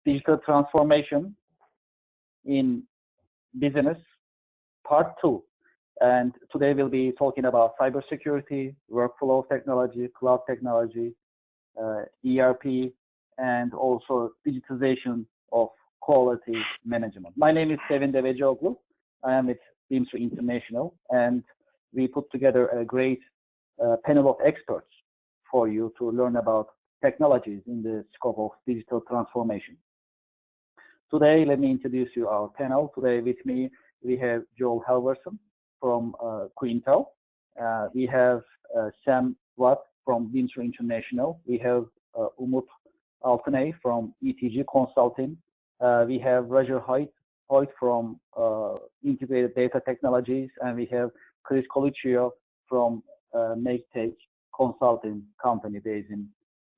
Digital Transformation in Business, Part 2. And today we'll be talking about cybersecurity, workflow technology, cloud technology, ERP, and also digitization of quality management. My name is Sevin Devecioglu. I am with Bimser International, and we put together a great panel of experts for you to learn about technologies in the scope of digital transformation. Today, let me introduce you our panel. Today with me, we have Joel Halverson from Quintel. We have Sam Watt from Bimser International. We have Umut Altanay from ETG Consulting. We have Roger Hoyt from Integrated Data Technologies, and we have Chris Coluccio from MakeTech Consulting Company based in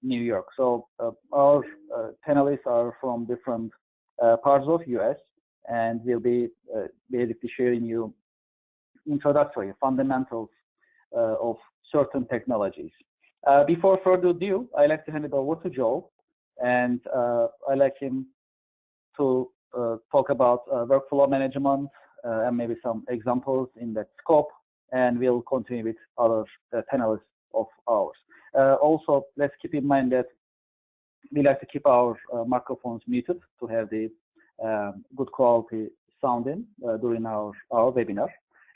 New York. So our panelists are from different parts of US, and we'll be basically sharing you introductory fundamentals of certain technologies. Before further ado, I'd like to hand it over to Joel, and I'd like him to talk about workflow management and maybe some examples in that scope, and we'll continue with other panelists of ours. Also, let's keep in mind that we like to keep our microphones muted to have the good quality sounding during our webinar.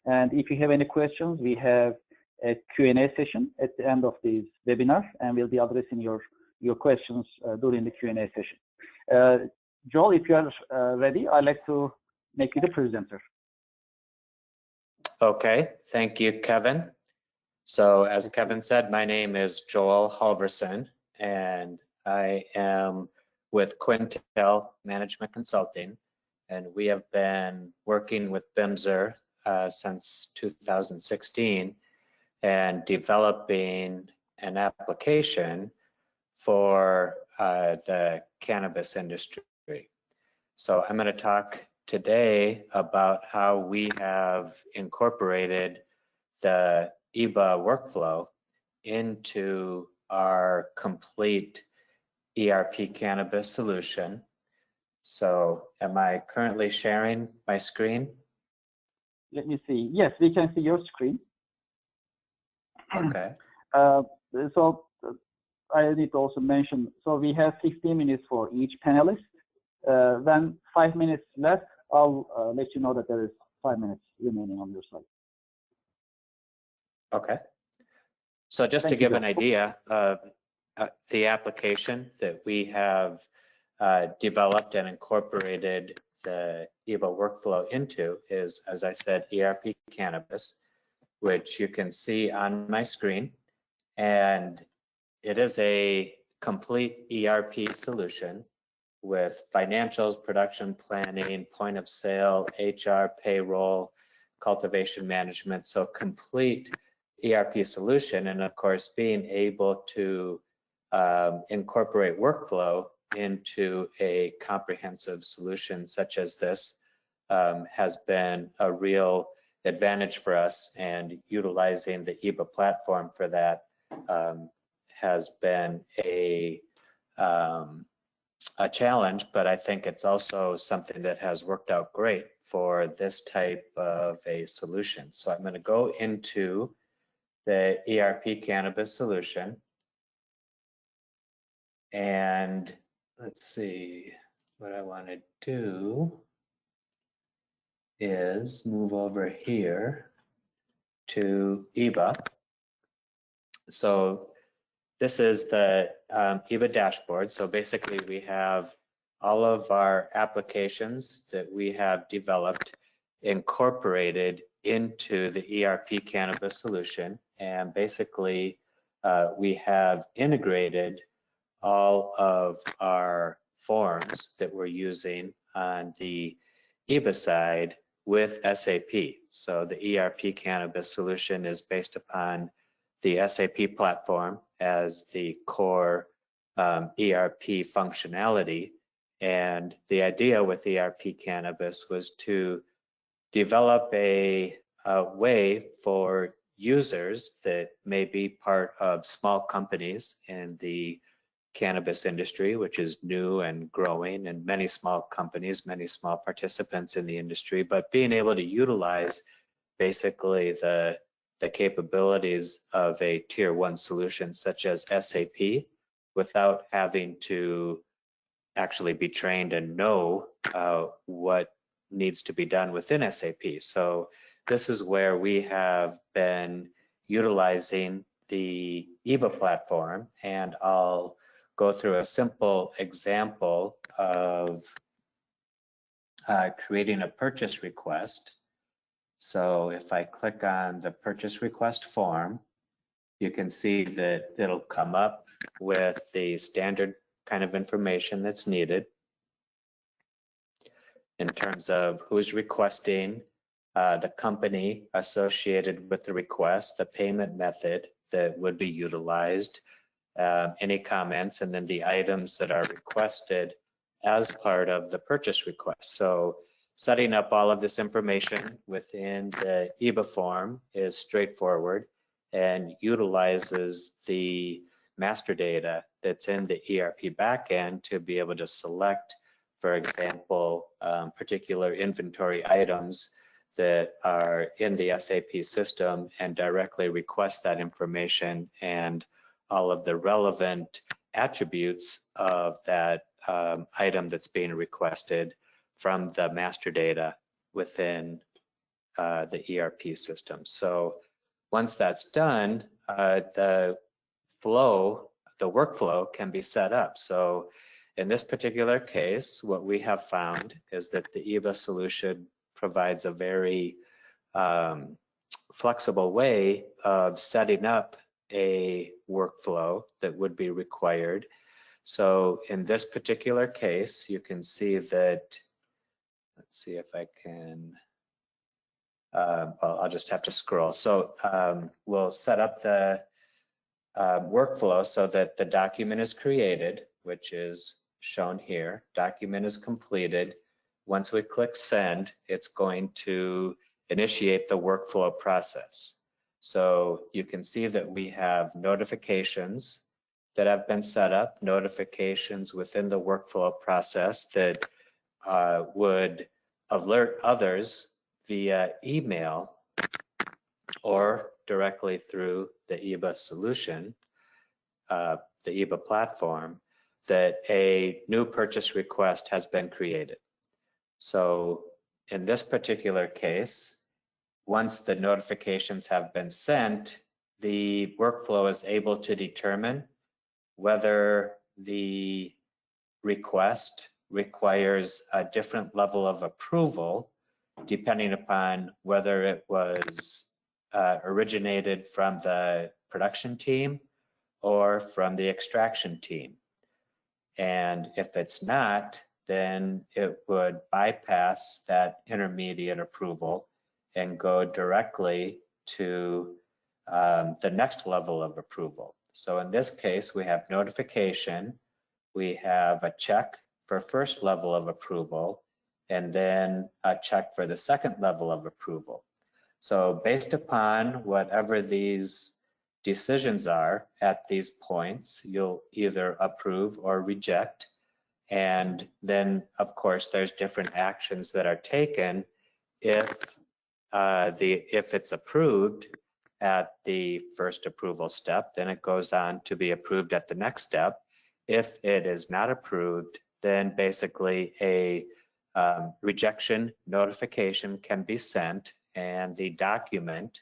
And if you have any questions, we have a Q&A session at the end of this webinar, and we'll be addressing your questions during the Q&A session. Joel, if you are ready, I'd like to make you the presenter. Okay, thank you, Kevin. So as Kevin said, my name is Joel Halverson, and I am with Quintel Management Consulting, and we have been working with Bimser since 2016 and developing an application for the cannabis industry. So I'm going to talk today about how we have incorporated the Eva workflow into our complete ERP cannabis solution. So am I currently sharing my screen? Let me see. Yes, we can see your screen. Okay. So I need to also mention, so we have 15 minutes for each panelist. When 5 minutes left, I'll let you know that there is 5 minutes remaining on your side. Okay. So just to give an idea of the application that we have developed and incorporated the Eva workflow into is, as I said, ERP Cannabis, which you can see on my screen. And it is a complete ERP solution with financials, production planning, point of sale, HR, payroll, cultivation management, so complete ERP solution, and of course being able to incorporate workflow into a comprehensive solution such as this has been a real advantage for us, and utilizing the Eva platform for that has been a challenge, but I think it's also something that has worked out great for this type of a solution. So I'm going to go into the ERP cannabis solution, and let's see, what I want to do is move over here to Eva. So this is the Eva Dashboard. So basically we have all of our applications that we have developed incorporated into the ERP cannabis solution, and basically we have integrated all of our forms that we're using on the Eva side with SAP. So the ERP cannabis solution is based upon the SAP platform as the core ERP functionality. And the idea with ERP cannabis was to develop a way for users that may be part of small companies in the cannabis industry, which is new and growing, and many small companies, many small participants in the industry, but being able to utilize basically the capabilities of a tier 1 solution such as SAP without having to actually be trained and know what needs to be done within SAP. So this is where we have been utilizing the Eva platform, and I'll go through a simple example of creating a purchase request. So if I click on the purchase request form, you can see that it'll come up with the standard kind of information that's needed in terms of who's requesting, the company associated with the request, the payment method that would be utilized, any comments, and then the items that are requested as part of the purchase request. So setting up all of this information within the Eva form is straightforward and utilizes the master data that's in the ERP backend to be able to select, for example, particular inventory items that are in the SAP system and directly request that information and all of the relevant attributes of that item that's being requested from the master data within the ERP system. So once that's done, the workflow can be set up. So in this particular case, what we have found is that the Eva solution provides a very flexible way of setting up a workflow that would be required. So in this particular case, you can see that, let's see if I can, well, I'll just have to scroll. So we'll set up the workflow so that the document is created, which is shown here. Document is completed. Once we click send, it's going to initiate the workflow process. So you can see that we have notifications that have been set up, notifications within the workflow process that would alert others via email or directly through the Eva solution, the Eva platform, that a new purchase request has been created. So in this particular case, once the notifications have been sent, the workflow is able to determine whether the request requires a different level of approval depending upon whether it was originated from the production team or from the extraction team. And if it's not, then it would bypass that intermediate approval and go directly to the next level of approval. So in this case, we have notification, we have a check for first level of approval, and then a check for the second level of approval. So based upon whatever these decisions are at these points, you'll either approve or reject. And then, of course, there's different actions that are taken if it's approved at the first approval step, then it goes on to be approved at the next step. If it is not approved, then basically a rejection notification can be sent, and the document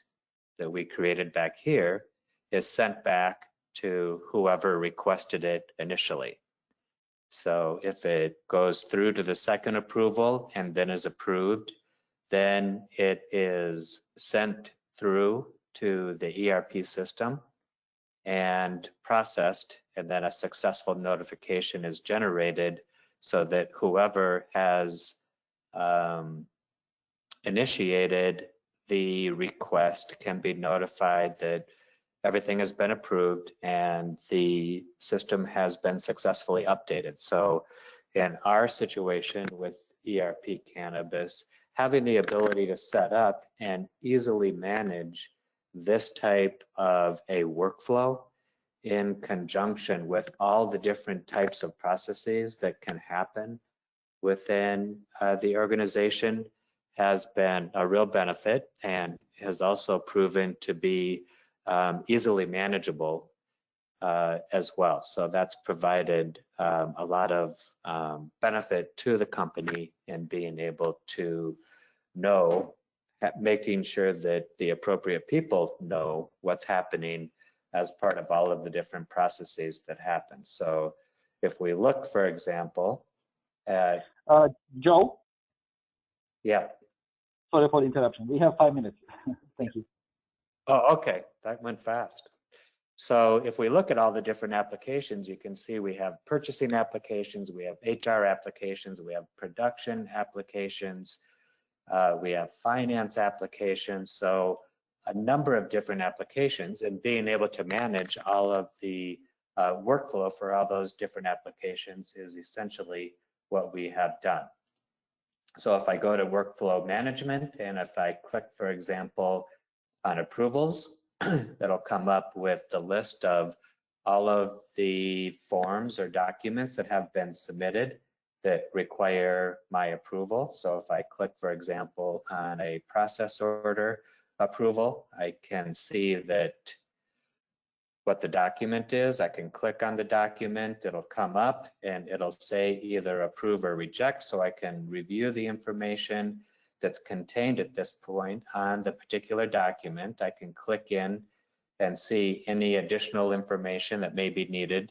that we created back here is sent back to whoever requested it initially. So if it goes through to the second approval and then is approved, then it is sent through to the ERP system and processed, and then a successful notification is generated so that whoever has initiated the request can be notified that everything has been approved and the system has been successfully updated. So in our situation with ERP Cannabis, having the ability to set up and easily manage this type of a workflow in conjunction with all the different types of processes that can happen within the organization has been a real benefit and has also proven to be easily manageable as well. So that's provided a lot of benefit to the company in being able to know, making sure that the appropriate people know what's happening as part of all of the different processes that happen. So if we look, for example, at Joe? Yeah. Sorry for the interruption. We have 5 minutes. Thank you. Oh, okay. That went fast. So if we look at all the different applications, you can see we have purchasing applications, we have HR applications, we have production applications, we have finance applications. So a number of different applications, and being able to manage all of the workflow for all those different applications is essentially what we have done. So if I go to workflow management, and if I click, for example, on approvals, that'll come up with the list of all of the forms or documents that have been submitted that require my approval. So if I click, for example, on a process order approval, I can see that what the document is. I can click on the document, it'll come up and it'll say either approve or reject, so I can review the information that's contained at this point on the particular document. I can click in and see any additional information that may be needed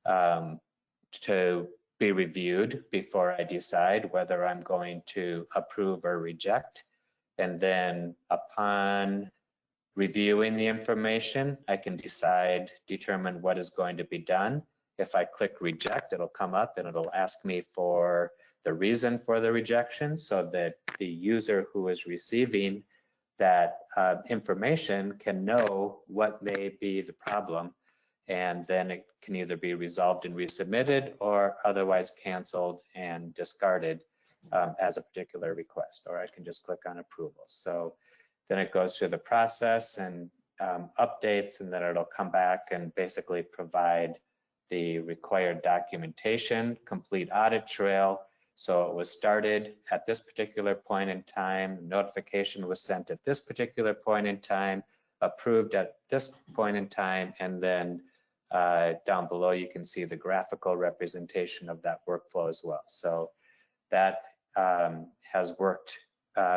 to be reviewed before I decide whether I'm going to approve or reject. And then upon reviewing the information, I can determine what is going to be done. If I click reject, it'll come up and it'll ask me for the reason for the rejection so that the user who is receiving that information can know what may be the problem, and then it can either be resolved and resubmitted or otherwise canceled and discarded as a particular request, or I can just click on approval. So then it goes through the process and updates, and then it'll come back and basically provide the required documentation, complete audit trail. So it was started at this particular point in time, notification was sent at this particular point in time, approved at this point in time, and then down below you can see the graphical representation of that workflow as well. So that has worked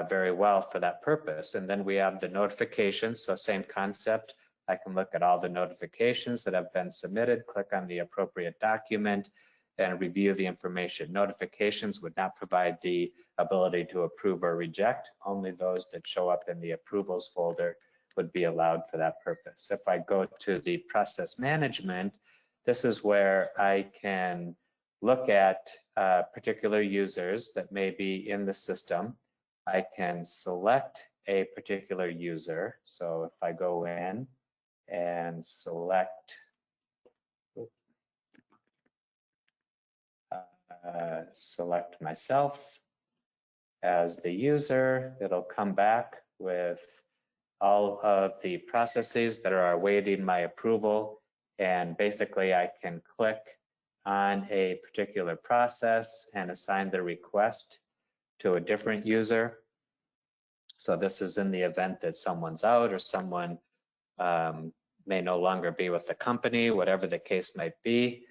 very well for that purpose. And then we have the notifications, so same concept. I can look at all the notifications that have been submitted, click on the appropriate document, and review the information. Notifications would not provide the ability to approve or reject. Only those that show up in the approvals folder would be allowed for that purpose. If I go to the process management, this is where I can look at particular users that may be in the system. I can select a particular user. So if I go in and select myself as the user, it'll come back with all of the processes that are awaiting my approval, and basically I can click on a particular process and assign the request to a different user. So this is in the event that someone's out or someone may no longer be with the company, whatever the case might be.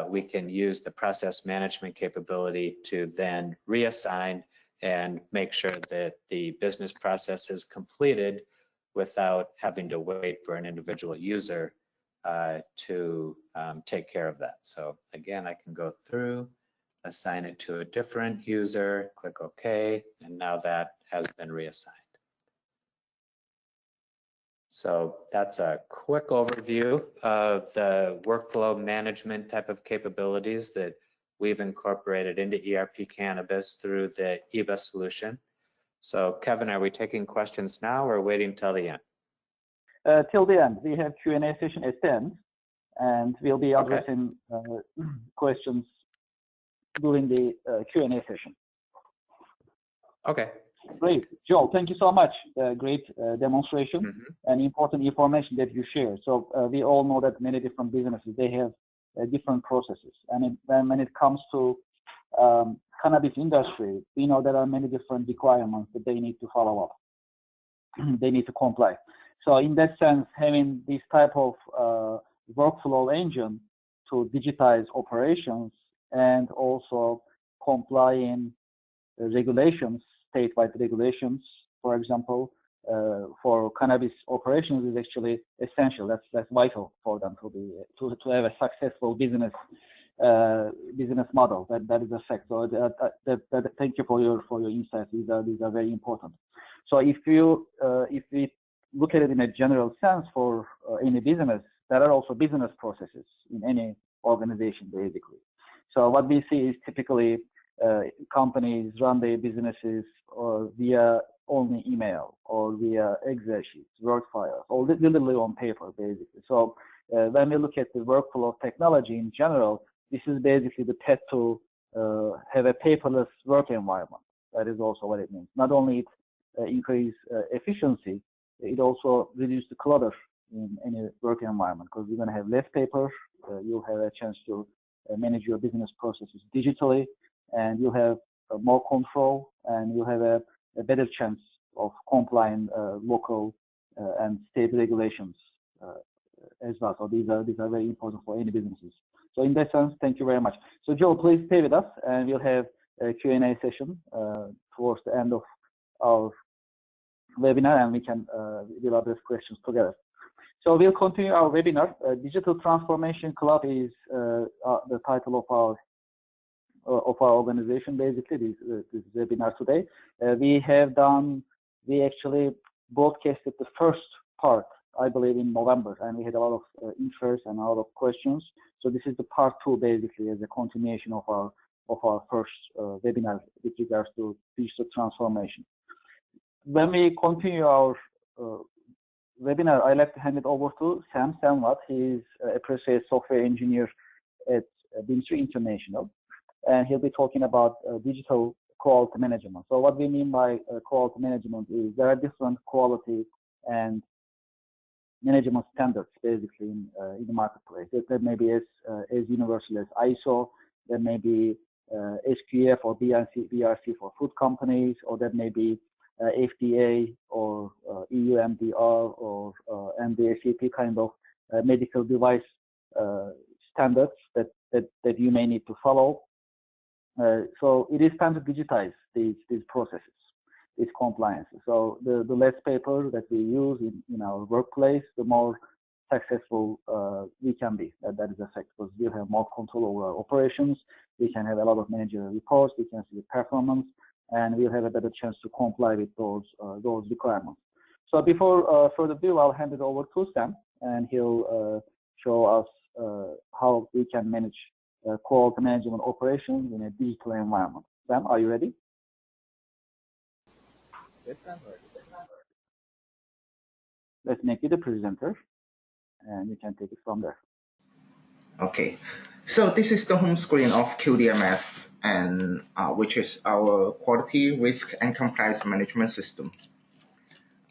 We can use the process management capability to then reassign and make sure that the business process is completed without having to wait for an individual user to take care of that. So again, I can go through, assign it to a different user, click OK, and now that has been reassigned. So that's a quick overview of the workflow management type of capabilities that we've incorporated into ERP Cannabis through the Eva solution. So Kevin, are we taking questions now or waiting till the end? Till the end. We have Q&A session at the end, and we'll be addressing questions during the Q&A session. Okay. Great. Joel, thank you so much. Great demonstration and important information that you share. So we all know that many different businesses, they have different processes. And when it comes to cannabis industry, we know there are many different requirements that they need to follow up. They need to comply. So in that sense, having this type of workflow engine to digitize operations and also complying regulations, statewide regulations, for example, for cannabis operations is actually essential. That's vital for them to have a successful business model. That is a fact. So thank you for your insights. These are very important. So if we look at it in a general sense for any business, there are also business processes in any organization, basically. So what we see is typically companies run their businesses via only email or via Excel sheets, Word files, or literally on paper, basically. So when we look at the workflow of technology in general, this is basically the path to have a paperless work environment. That is also what it means. Not only it increase efficiency, it also reduces the clutter in any work environment, because you're going to have less paper, you'll have a chance to manage your business processes digitally, and you have more control, and you have a better chance of complying local and state regulations as well. So these are very important for any businesses. So in that sense, thank you very much. So Joe, please stay with us, and we'll have a Q&A session towards the end of our webinar, and we'll address questions together. So we'll continue our webinar. Digital Transformation Club is the title of our organization, basically, this webinar today. We actually broadcasted the first part, I believe, in November, and we had a lot of interest and a lot of questions. So this is the part 2, basically, as a continuation of our first webinar with regards to digital transformation. When we continue our webinar, I'd like to hand it over to Sam Samvat. He's a associate software engineer at Bimser International, and he'll be talking about digital quality management. So what we mean by quality management is there are different quality and management standards, basically, in the marketplace. That may be as universal as ISO, there may be SQF or BRC for food companies, or that may be FDA or EU MDR or MDSCP kind of medical device standards that you may need to follow. So it is time to digitize these processes, these compliances. So the less paper that we use in our workplace, the more successful we can be. That is a fact, because we'll have more control over our operations. We can have a lot of managerial reports. We can see the performance, and we'll have a better chance to comply with those requirements. So before further ado, I'll hand it over to Sam, and he'll show us how we can manage quality management operations in a digital environment. Sam, are you ready? Yes, I'm ready. Let's make you the presenter, and you can take it from there. Okay, so this is the home screen of QDMS, and which is our quality, risk, and compliance management system.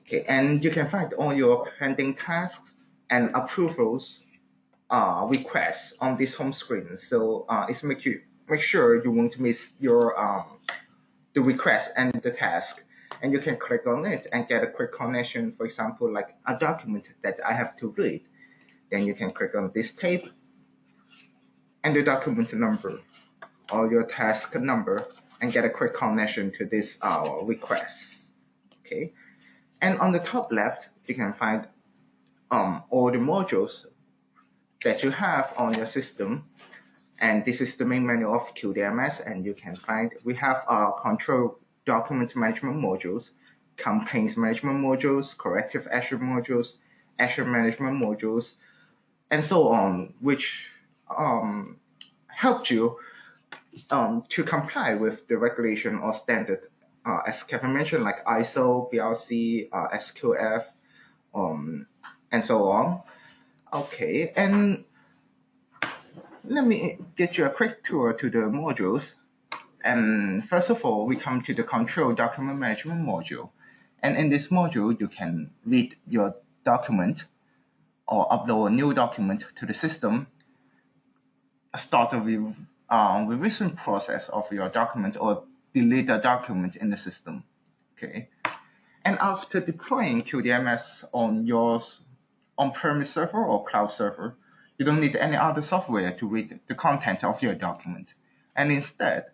Okay, and you can find all your pending tasks and approvals requests on this home screen. So it's make sure you won't miss your the request and the task, and you can click on it and get a quick connection. For example, like a document that I have to read, then you can click on this tab and the document number or your task number and get a quick connection to this request. Okay, and on the top left you can find all the modules that you have on your system, and this is the main menu of QDMS, and you can find we have control document management modules, campaigns management modules, corrective action modules, action management modules, and so on, which help you to comply with the regulation or standard, as Kevin mentioned, like ISO, BRC, SQF, and so on. Okay, and let me get you a quick tour to the modules. And first of all, we come to the control document management module. And in this module, you can read your document or upload a new document to the system, start a revision process of your document, or delete a document in the system. Okay. And after deploying QDMS on your on-premise server or cloud server, you don't need any other software to read the content of your document. And instead,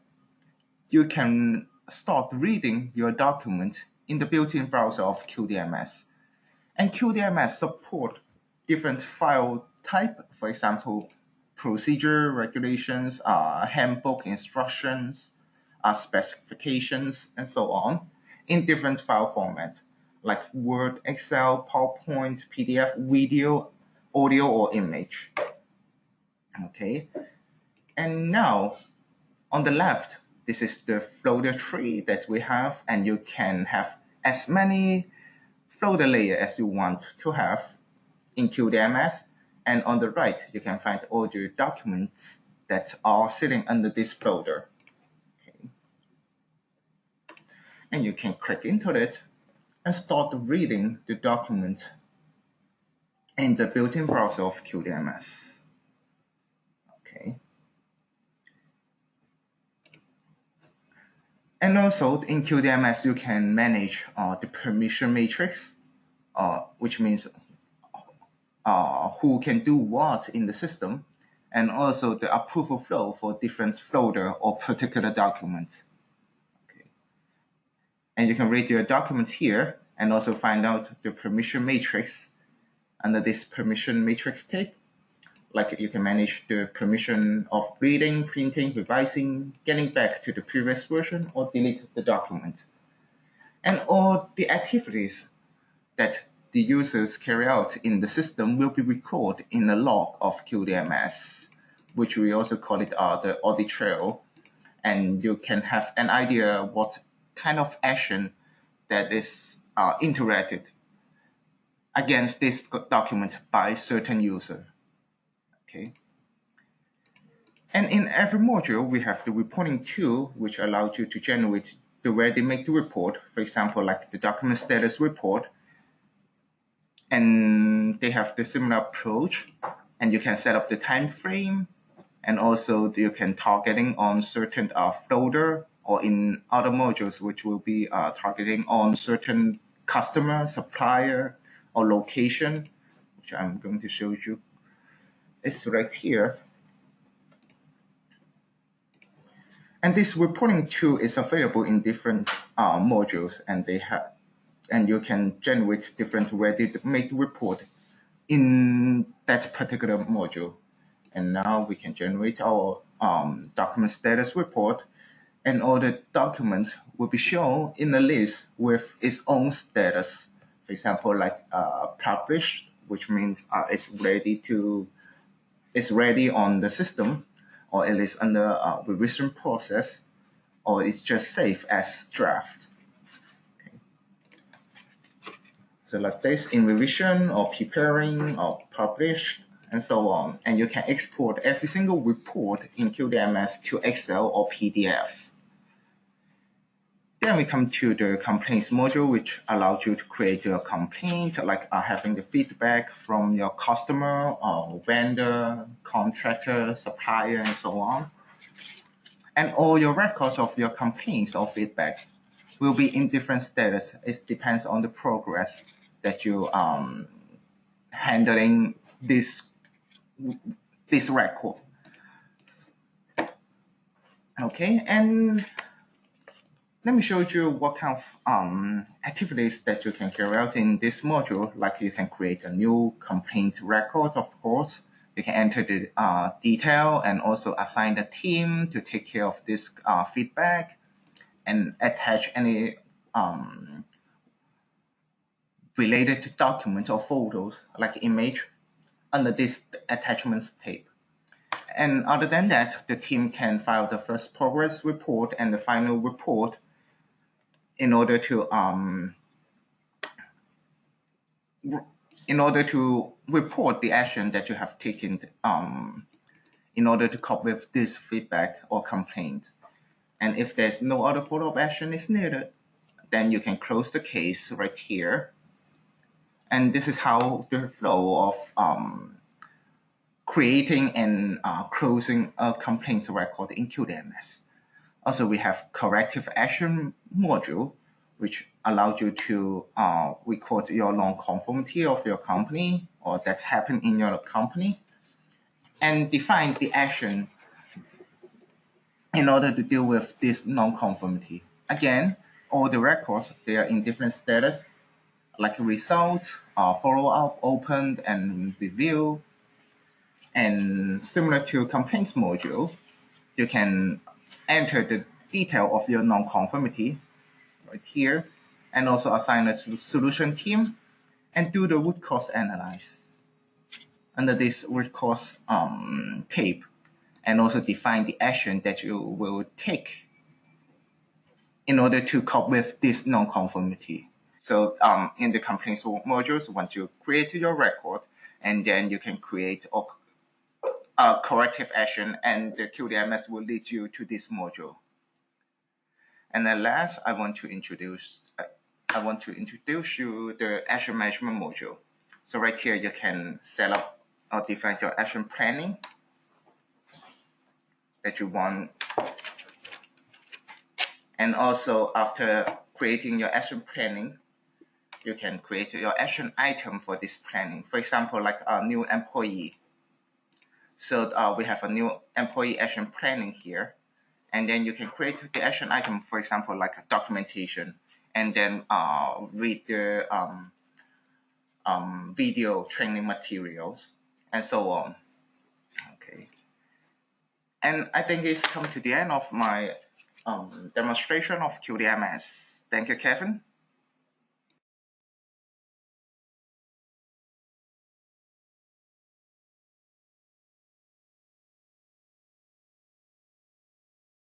you can start reading your document in the built-in browser of QDMS. And QDMS support different file type, for example, procedure, regulations, handbook, instructions, specifications, and so on, in different file formats, like Word, Excel, PowerPoint, PDF, video, audio, or image. Okay, and now on the left, this is the folder tree that we have, and you can have as many folder layers as you want to have in QDMS. And on the right, you can find all the documents that are sitting under this folder. Okay. And you can click into it and start reading the document in the built-in browser of QDMS. Okay. And also in QDMS, you can manage the permission matrix, which means who can do what in the system, and also the approval flow for different folder or particular documents. Okay. And you can read your document here and also find out the permission matrix under this permission matrix tab. Like you can manage the permission of reading, printing, revising, getting back to the previous version, or delete the document. And all the activities that the users carry out in the system will be recorded in a log of QDMS, which we also call it the audit trail. And you can have an idea what kind of action that is interacted against this document by certain user. Okay. And in every module, we have the reporting tool, which allows you to generate the ready-made report, for example, like the document status report. And they have the similar approach, and you can set up the time frame, and also you can targeting on certain folder, or in other modules, which will be targeting on certain customer, supplier, or location, which I'm going to show you. It's right here. And this reporting tool is available in different modules, and you can generate different ready-made report in that particular module. And now we can generate our document status report, and all the documents will be shown in a list with its own status. For example, like published, which means it's ready on the system, or it is under revision process, or it's just saved as draft. Okay. So like this, in revision, or preparing, or published, and so on. And you can export every single report in QDMS to Excel or PDF. Then we come to the complaints module, which allows you to create a complaint, like having the feedback from your customer, or vendor, contractor, supplier, and so on. And all your records of your complaints or feedback will be in different status. It depends on the progress that you handling this record. Okay, and let me show you what kind of activities that you can carry out in this module. Like you can create a new complaint record, of course. You can enter the detail and also assign a team to take care of this feedback, and attach any related to documents or photos like image under this attachments tab. And other than that, the team can file the first progress report and the final report in order to report the action that you have taken in order to cope with this feedback or complaint. And if there's no other follow-up action is needed, then you can close the case right here. And this is how the flow of creating and closing a complaints record in QDMS. Also, we have corrective action module, which allows you to record your non-conformity of your company or that happened in your company and define the action in order to deal with this non-conformity. Again, all the records, they are in different status, like result, follow-up, opened, and review. And similar to complaints module, you can enter the detail of your non-conformity right here, and also assign it to the solution team and do the root cause analysis under this root cause tape, and also define the action that you will take in order to cope with this non-conformity. So in the complaints modules, once you create your record, and then you can create a corrective action, and the QDMS will lead you to this module. And then last, I want to introduce you the Asha management module. So right here, you can set up or define your action planning that you want. And also, after creating your action planning, you can create your action item for this planning. For example, like a new employee. So we have a new employee action planning here. And then you can create the action item, for example, like a documentation, and then read the video training materials, and so on. Okay. And I think it's come to the end of my demonstration of QDMS. Thank you, Kevin.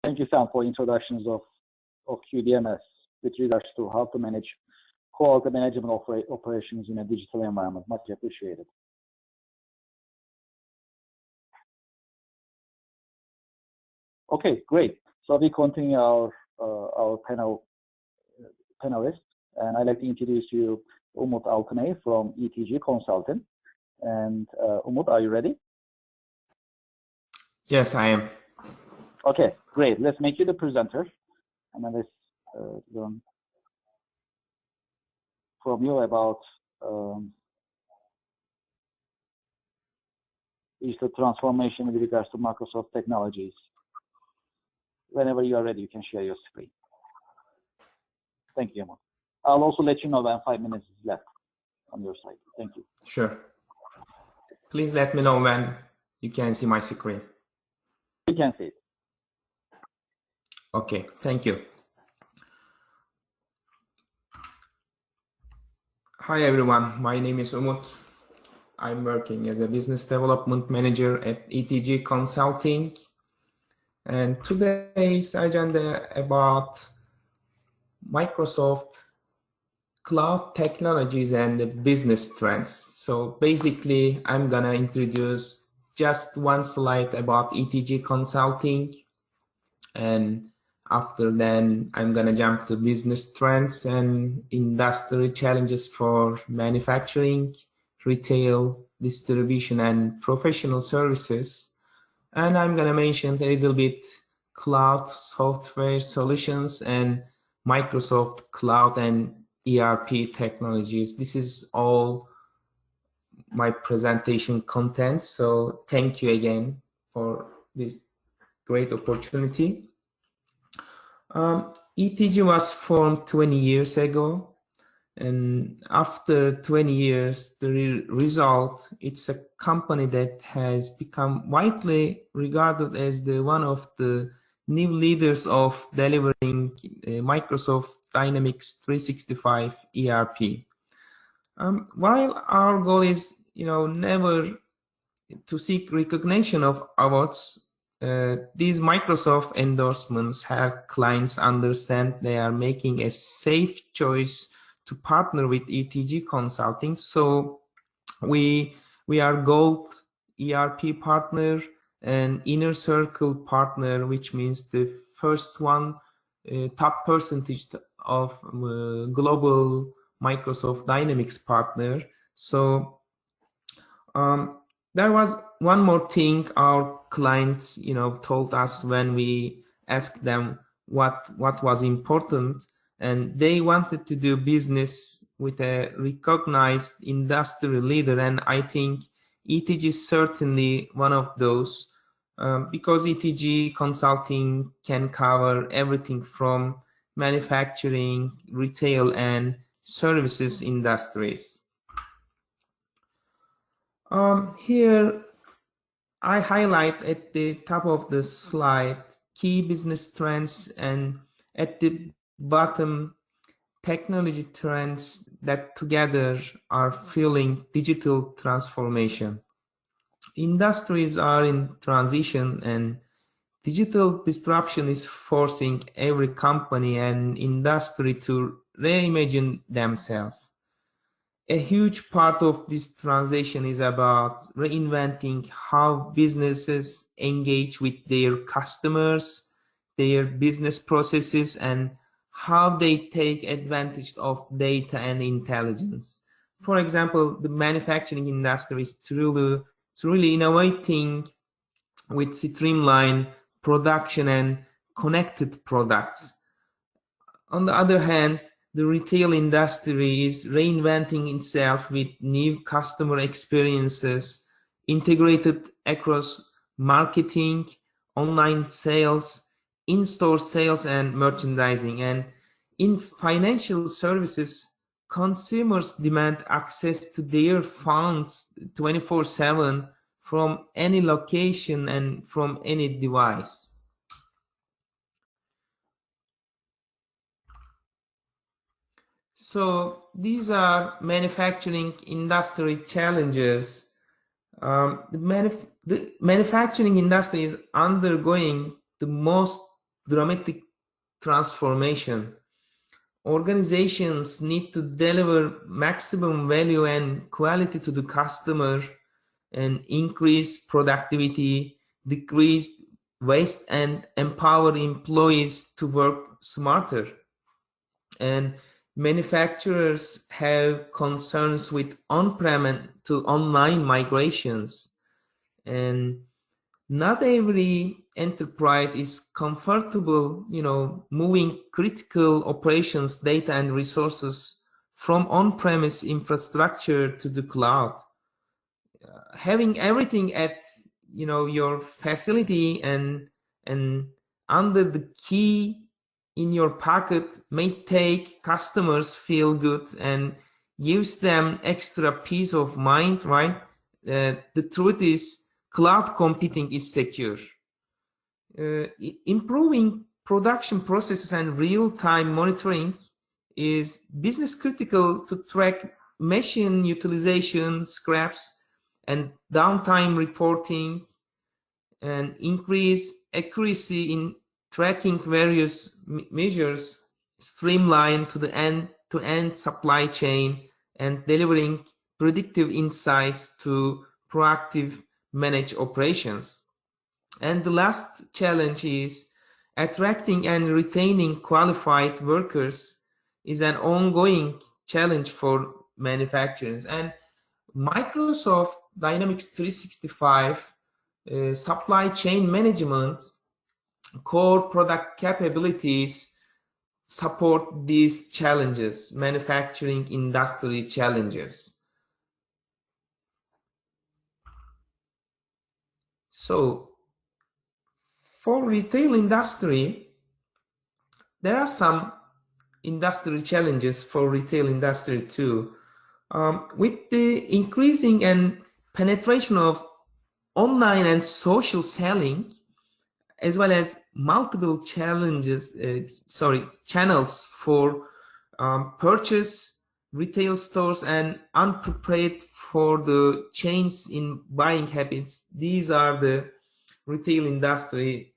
Thank you, Sam, for introductions of QDMS with regards to how to manage quality management operations in a digital environment. Much appreciated. Okay, great. So we continue our panelists, and I'd like to introduce you Umut Altınay from ETG Consulting. And Umut, are you ready? Yes, I am. Okay, great. Let's make you the presenter, and then let's learn from you about digital transformation with regards to Microsoft technologies. Whenever you are ready, you can share your screen. Thank you, Umut. I'll also let you know when 5 minutes is left on your side. Thank you. Sure. Please let me know when you can see my screen. You can see it. Okay, thank you. Hi everyone, my name is Umut. I'm working as a business development manager at ETG Consulting. And today's agenda about Microsoft cloud technologies and the business trends. So basically, I'm gonna introduce just one slide about ETG Consulting, and after then I'm gonna jump to business trends and industry challenges for manufacturing, retail, distribution, and professional services. And I'm gonna mention a little bit cloud software solutions and Microsoft Cloud and ERP technologies. This is all my presentation content. So thank you again for this great opportunity. ETG was formed 20 years ago, and after 20 years, the result, it's a company that has become widely regarded as the one of the new leaders of delivering Microsoft Dynamics 365 ERP. While our goal is, never to seek recognition of awards, these Microsoft endorsements help clients understand they are making a safe choice to partner with ETG Consulting. So we are Gold ERP partner and Inner Circle partner, which means the first one top percentage of global Microsoft Dynamics partner. So there was one more thing our clients, told us when we asked them what was important, and they wanted to do business with a recognized industry leader, and I think ETG is certainly one of those, because ETG consulting can cover everything from manufacturing, retail, and services industries. Here I highlight at the top of the slide key business trends, and at the bottom technology trends that together are fueling digital transformation. Industries are in transition, and digital disruption is forcing every company and industry to reimagine themselves. A huge part of this transition is about reinventing how businesses engage with their customers, their business processes, and how they take advantage of data and intelligence. For example, the manufacturing industry is truly innovating with streamlined production and connected products. On the other hand, the retail industry is reinventing itself with new customer experiences integrated across marketing, online sales, in-store sales, and merchandising. And in financial services, consumers demand access to their funds 24/7 from any location and from any device. So these are manufacturing industry challenges. The manufacturing industry is undergoing the most dramatic transformation. Organizations need to deliver maximum value and quality to the customer and increase productivity, decrease waste, and empower employees to work smarter. And manufacturers have concerns with on-prem to online migrations, and not every enterprise is comfortable, moving critical operations, data, and resources from on-premise infrastructure to the cloud. Having everything at your facility and under the key in your pocket may take customers feel good and gives them extra peace of mind, right? The truth is, cloud computing is secure. Improving production processes and real-time monitoring is business critical to track machine utilization, scraps, and downtime reporting, and increase accuracy in tracking various measures, streamline to the end-to-end supply chain, and delivering predictive insights to proactive manage operations. And the last challenge is attracting and retaining qualified workers is an ongoing challenge for manufacturers. And Microsoft Dynamics 365 supply chain management core product capabilities support these challenges, manufacturing industry challenges. So for retail industry, there are some industry challenges for retail industry too. With the increasing and penetration of online and social selling, as well as multiple channels for purchase, retail stores, and unprepared for the change in buying habits. These are the retail industry,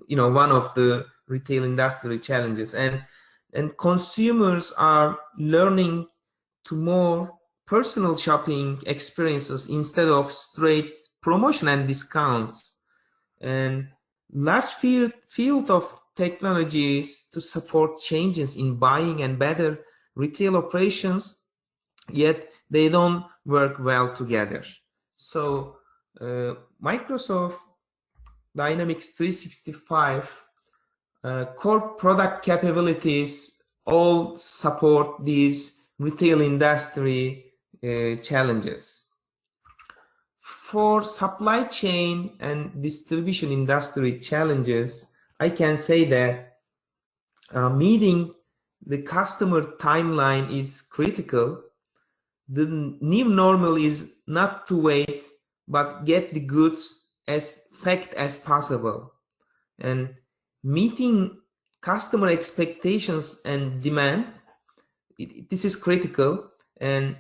one of the retail industry challenges, and consumers are learning to more personal shopping experiences instead of straight promotion and discounts. And large field of technologies to support changes in buying and better retail operations, yet they don't work well together. So Microsoft Dynamics 365 core product capabilities all support these retail industry challenges. For supply chain and distribution industry challenges, I can say that meeting the customer timeline is critical. The new normal is not to wait, but get the goods as fast as possible. And meeting customer expectations and demand, this is critical. And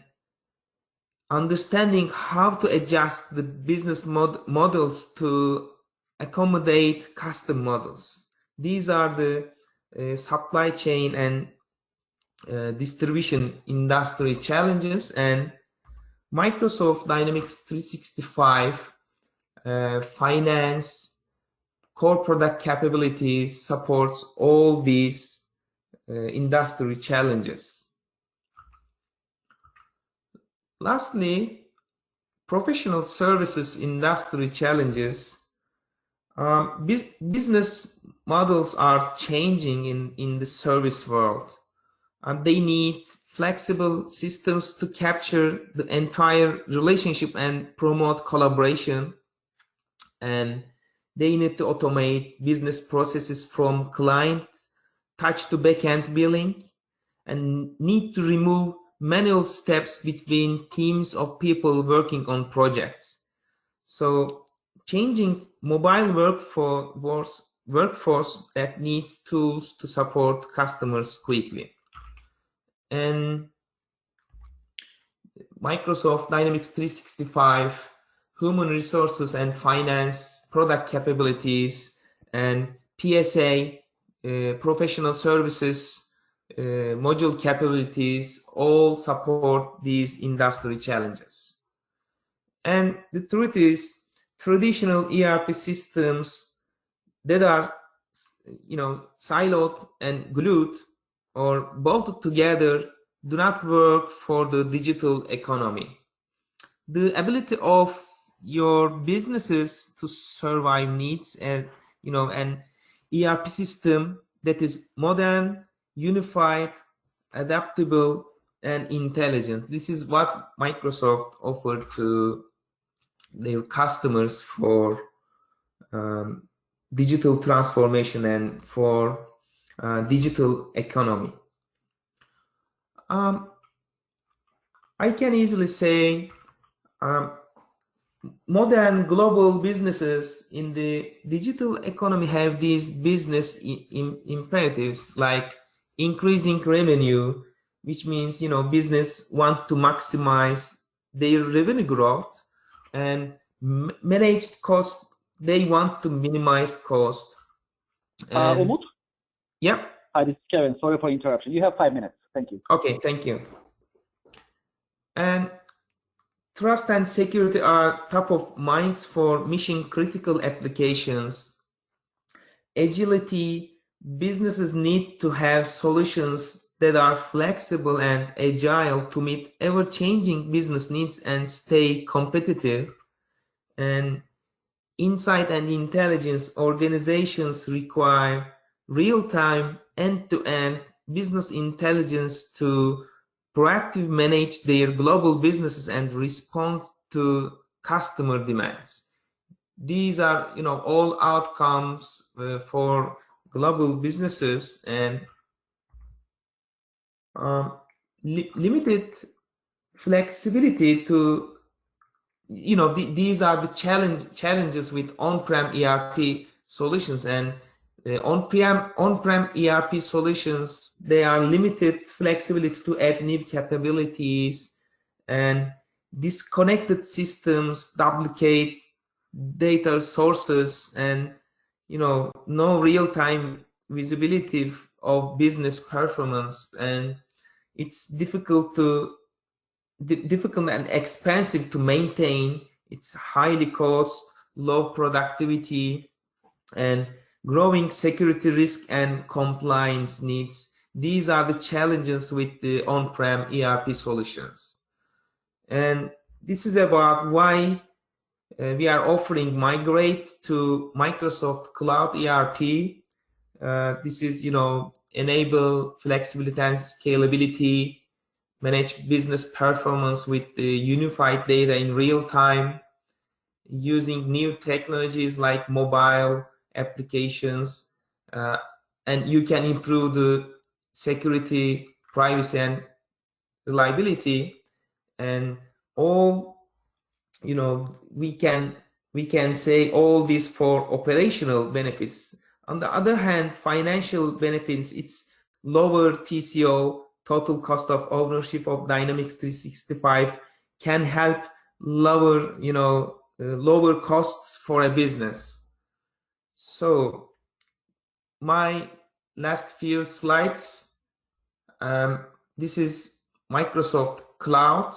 understanding how to adjust the business models to accommodate custom models. These are the supply chain and distribution industry challenges, and Microsoft Dynamics 365 finance core product capabilities supports all these industry challenges. Lastly, professional services industry challenges. Business models are changing in the service world. They need flexible systems to capture the entire relationship and promote collaboration. And they need to automate business processes from client touch to backend billing, and need to remove manual steps between teams of people working on projects. So changing mobile workforce that needs tools to support customers quickly. And Microsoft Dynamics 365 human resources and finance product capabilities, and PSA professional services module capabilities all support these industry challenges. And the truth is, traditional ERP systems that are siloed and glued or bolted together do not work for the digital economy. The ability of your businesses to survive needs an ERP system that is modern, unified, adaptable, and intelligent. This is what Microsoft offered to their customers for digital transformation and for digital economy. I can easily say modern global businesses in the digital economy have these business imperatives like increasing revenue, which means business want to maximize their revenue growth, and managed cost, they want to minimize cost. Umut? Yeah. Hi, this is Kevin. Sorry for interruption. You have 5 minutes. Thank you. Okay, thank you. And trust and security are top of minds for mission critical applications. Agility, businesses need to have solutions that are flexible and agile to meet ever-changing business needs and stay competitive. And insight and intelligence, organizations require real-time, end-to-end business intelligence to proactively manage their global businesses and respond to customer demands. These are, all outcomes for global businesses, and limited flexibility to, these are the challenges with on-prem ERP solutions. And on-prem ERP solutions, they are limited flexibility to add new capabilities, and disconnected systems duplicate data sources, and no real-time visibility of business performance, and it's difficult and expensive to maintain. It's highly cost, low productivity, and growing security risk and compliance needs. These are the challenges with the on-prem ERP solutions. And this is about why we are offering migrate to Microsoft Cloud ERP. This is, enable flexibility and scalability, manage business performance with the unified data in real time, using new technologies like mobile applications, and you can improve the security, privacy, and reliability, and all, we can say all this for operational benefits. On the other hand, financial benefits, it's lower TCO, total cost of ownership of Dynamics 365, can help lower, lower costs for a business. So my last few slides, this is Microsoft Cloud.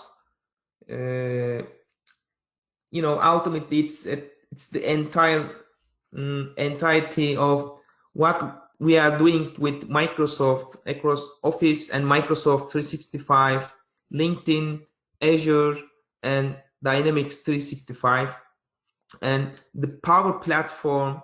Ultimately it's the entirety of what we are doing with Microsoft across Office and Microsoft 365, LinkedIn, Azure, and Dynamics 365, and the Power Platform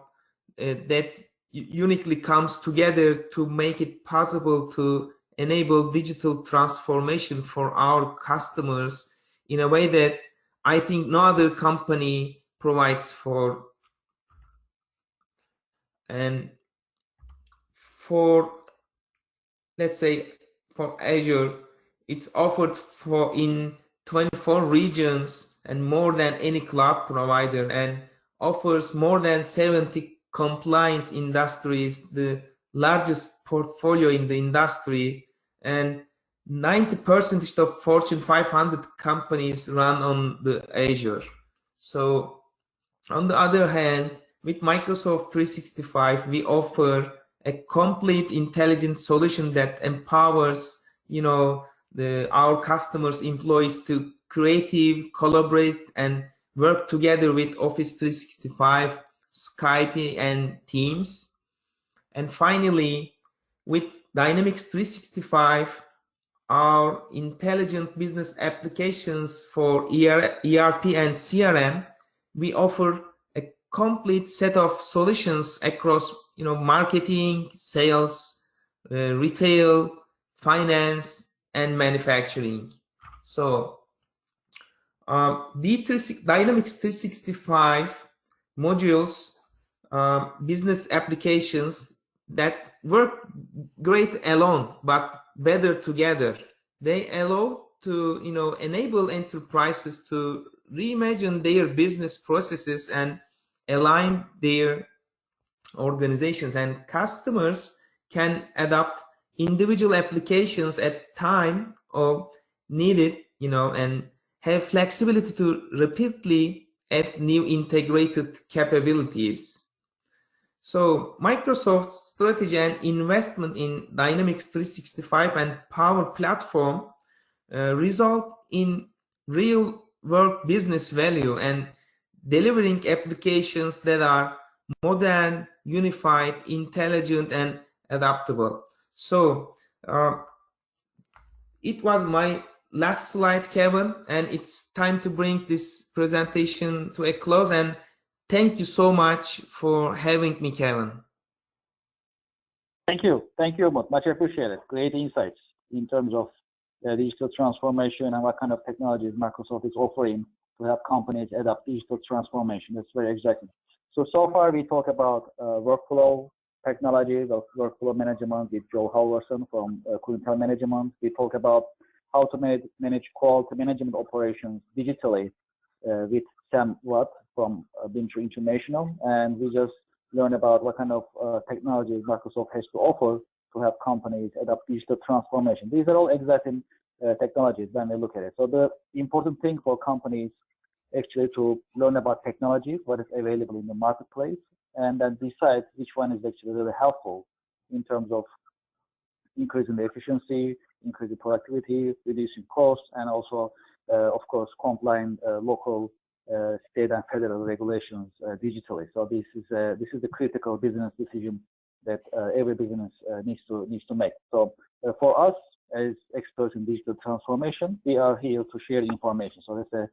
that uniquely comes together to make it possible to enable digital transformation for our customers in a way that I think no other company provides for. And for, let's say, for Azure, it's offered for in 24 regions and more than any cloud provider, and offers more than 70 compliance industries, the largest portfolio in the industry, and 90% of Fortune 500 companies run on the Azure. So on the other hand, with Microsoft 365, we offer a complete intelligent solution that empowers, our customers' employees to creative, collaborate, and work together with Office 365, Skype, and Teams. And finally, with Dynamics 365, our intelligent business applications for ERP and CRM, we offer a complete set of solutions across, marketing, sales, retail, finance, and manufacturing. So Dynamics 365 modules, business applications that work great alone, but better together. They allow to, enable enterprises to reimagine their business processes and align their organizations, and customers can adopt individual applications at time of needed, and have flexibility to rapidly add new integrated capabilities. So Microsoft's strategy and investment in Dynamics 365 and Power Platform result in real-world business value and delivering applications that are modern, unified, intelligent, and adaptable. So it was my last slide, Kevin, and it's time to bring this presentation to a close. And thank you so much for having me, Kevin. Thank you. Thank you, much appreciated. Great insights in terms of digital transformation and what kind of technologies Microsoft is offering to help companies adopt digital transformation. That's very exciting. So far we talk about workflow technologies of workflow management with Joe Halverson from Clinical Management. We talk about how to manage quality management operations digitally with Sam Watt from Bimser International, and we just learn about what kind of technologies Microsoft has to offer to help companies adopt digital transformation. These are all exciting technologies when we look at it. So the important thing for companies actually to learn about technology, what is available in the marketplace, and then decide which one is actually really helpful in terms of increasing the efficiency, increasing productivity, reducing costs, and also, of course, complying local state and federal regulations digitally. So this is the critical business decision that every business needs to make. So for us as experts in digital transformation, we are here to share information. So it's a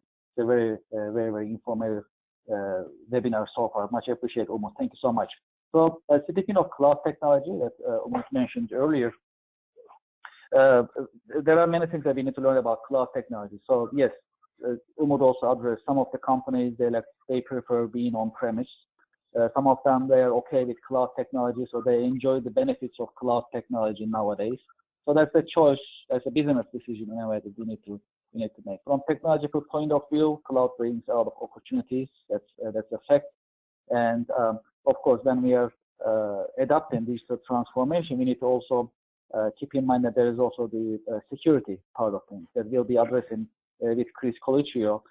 very informative webinar so far. Much appreciated, Umut. Thank you so much. So speaking of cloud technology that Umut mentioned earlier, there are many things that we need to learn about cloud technology. So yes, Umut also addressed some of the companies, they prefer being on premise. Some of them, they are okay with cloud technology, so they enjoy the benefits of cloud technology nowadays. So that's a choice, that's a business decision in a way that we need to make. From technological point of view, cloud brings a lot of opportunities. That's a fact. And of course, when we are adapting digital transformation, we need to also keep in mind that there is also the security part of things that we'll be addressing with Chris Coluccio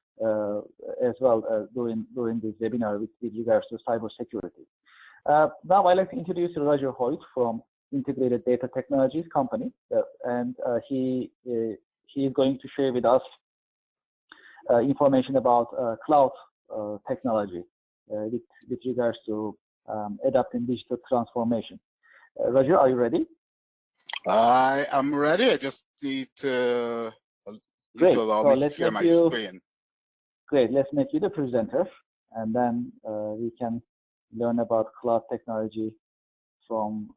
as well during this webinar with regards to cybersecurity. Now I'd like to introduce Roger Hoyt from Integrated Data Technologies company, and he is going to share with us information about cloud technology with regards to adapting digital transformation. Roger, are you ready? I am ready. I just need to allow me to share my screen. Great. Let's make you the presenter, and then we can learn about cloud technology from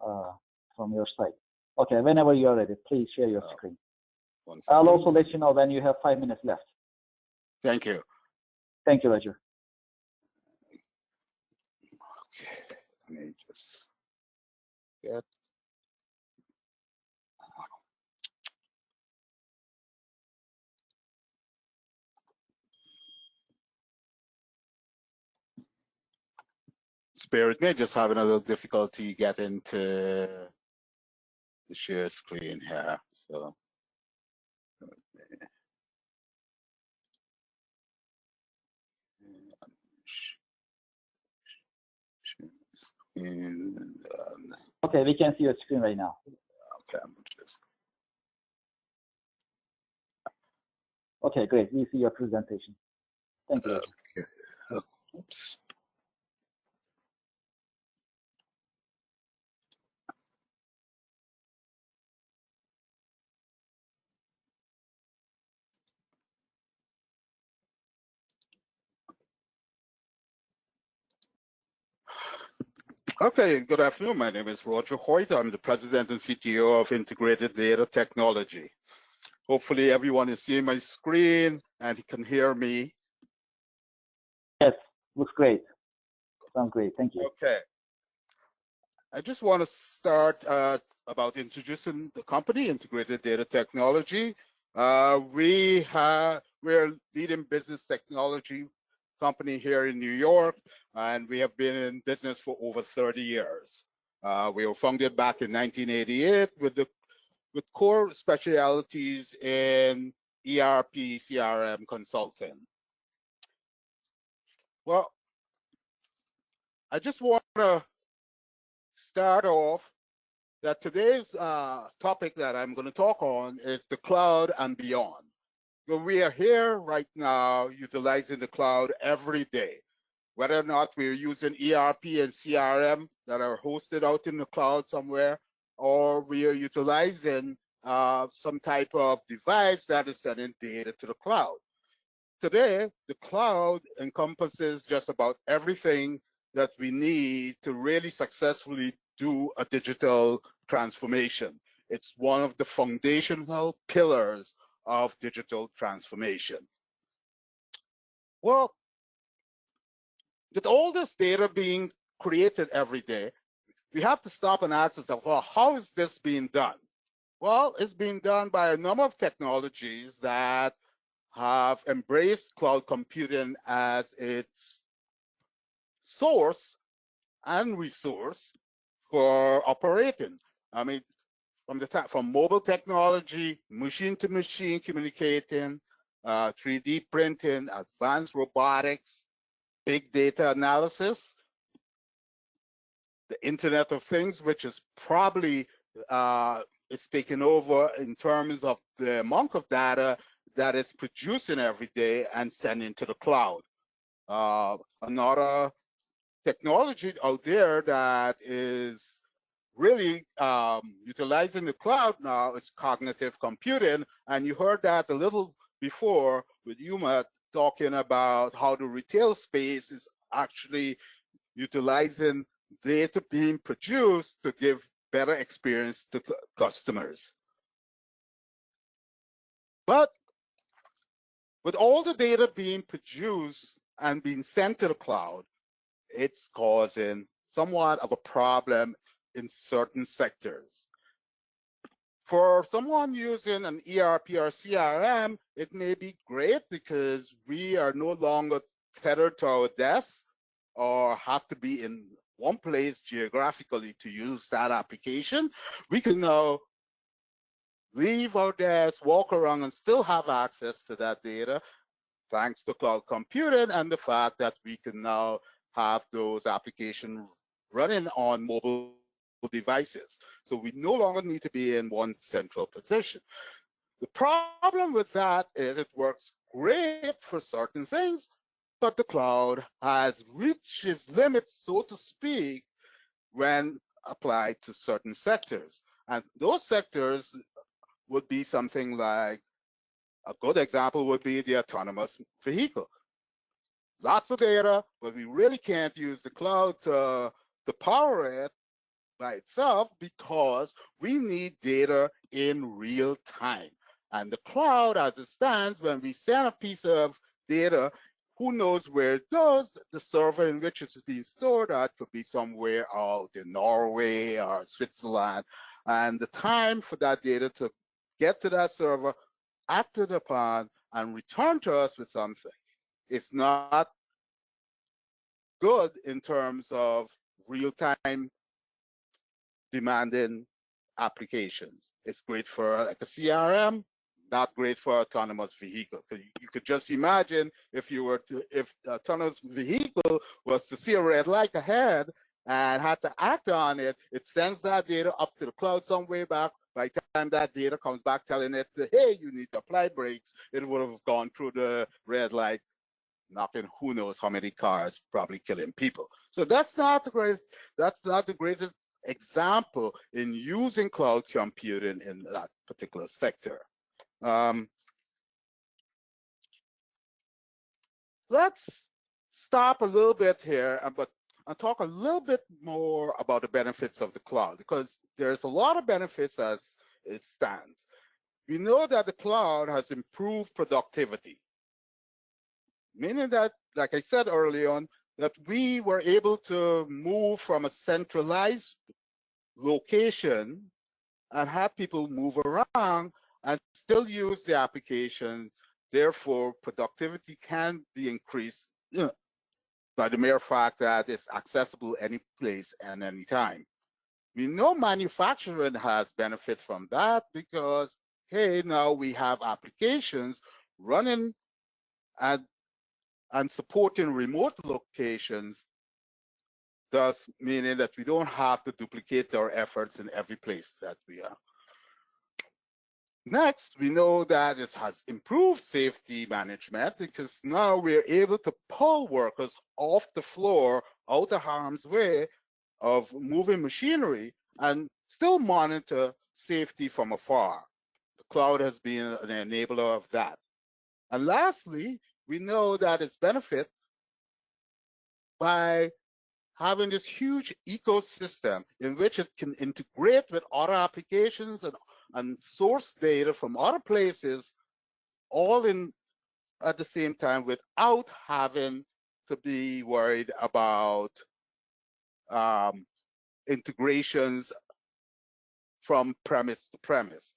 your side. Okay. Whenever you are ready, please share your screen. I'll also let you know when you have 5 minutes left. Thank you. Thank you, Roger. Okay. Let me just get. Spirit may just having a little difficulty getting to the share screen here. So okay, we can see your screen right now. Okay, I'm just. Okay, great. We see your presentation. Thank you. Okay. Oh, oops. Okay, good afternoon. My name is Roger Hoyt. I'm the president and CTO of Integrated Data Technology. Hopefully everyone is seeing my screen and can hear me. Yes, looks great. Sounds great. Thank you. Okay. I just want to start about introducing the company, Integrated Data Technology. We're a leading business technology company here in New York, and we have been in business for over 30 years. We were founded back in 1988 with core specialties in ERP, CRM consulting. Well, I just want to start off that today's topic that I'm going to talk on is the cloud and beyond. So we are here right now utilizing the cloud every day, whether or not we're using ERP and CRM that are hosted out in the cloud somewhere, or we are utilizing some type of device that is sending data to the cloud. Today, the cloud encompasses just about everything that we need to really successfully do a digital transformation. It's one of the foundational pillars of digital transformation. Well, with all this data being created every day, we have to stop and ask ourselves, well, how is this being done? Well, it's being done by a number of technologies that have embraced cloud computing as its source and resource for operating. I mean, from mobile technology, machine-to-machine communicating, 3D printing, advanced robotics, big data analysis, the Internet of Things, which is probably is taking over in terms of the amount of data that it's producing every day and sending to the cloud. Another technology out there that is really utilizing the cloud now is cognitive computing. And you heard that a little before with Uma talking about how the retail space is actually utilizing data being produced to give better experience to customers. But with all the data being produced and being sent to the cloud, it's causing somewhat of a problem in certain sectors. For someone using an ERP or CRM, it may be great because we are no longer tethered to our desk or have to be in one place geographically to use that application. We can now leave our desk, walk around, and still have access to that data thanks to cloud computing and the fact that we can now have those applications running on mobile devices. So we no longer need to be in one central position. The problem with that is it works great for certain things, but the cloud has reached its limits, so to speak, when applied to certain sectors. And those sectors would be something like, a good example would be the autonomous vehicle. Lots of data, but we really can't use the cloud to power it by itself because we need data in real time. And the cloud, as it stands, when we send a piece of data, who knows where it goes? The server in which it's being stored at could be somewhere out in Norway or Switzerland. And the time for that data to get to that server, acted upon, and return to us with something, it's not good in terms of real-time demanding applications. It's great for like a CRM, not great for autonomous vehicle. You could just imagine if the autonomous vehicle was to see a red light ahead and had to act on it, it sends that data up to the cloud somewhere back. By the time that data comes back telling it, hey, you need to apply brakes, it would have gone through the red light, knocking who knows how many cars, probably killing people. So that's not the greatest example in using cloud computing in that particular sector. Let's stop a little bit here, and talk a little bit more about the benefits of the cloud, because there's a lot of benefits as it stands. We know that the cloud has improved productivity, meaning that, like I said early on, that we were able to move from a centralized location and have people move around and still use the application. Therefore, productivity can be increased by the mere fact that it's accessible any place and any time. We know manufacturing has benefit from that because, hey, now we have applications running and supporting remote locations, thus meaning that we don't have to duplicate our efforts in every place that we are. Next, we know that it has improved safety management because now we're able to pull workers off the floor, out of harm's way of moving machinery, and still monitor safety from afar. The cloud has been an enabler of that. And lastly, we know that its benefit by having this huge ecosystem in which it can integrate with other applications and source data from other places, all in at the same time without having to be worried about integrations from premise to premise.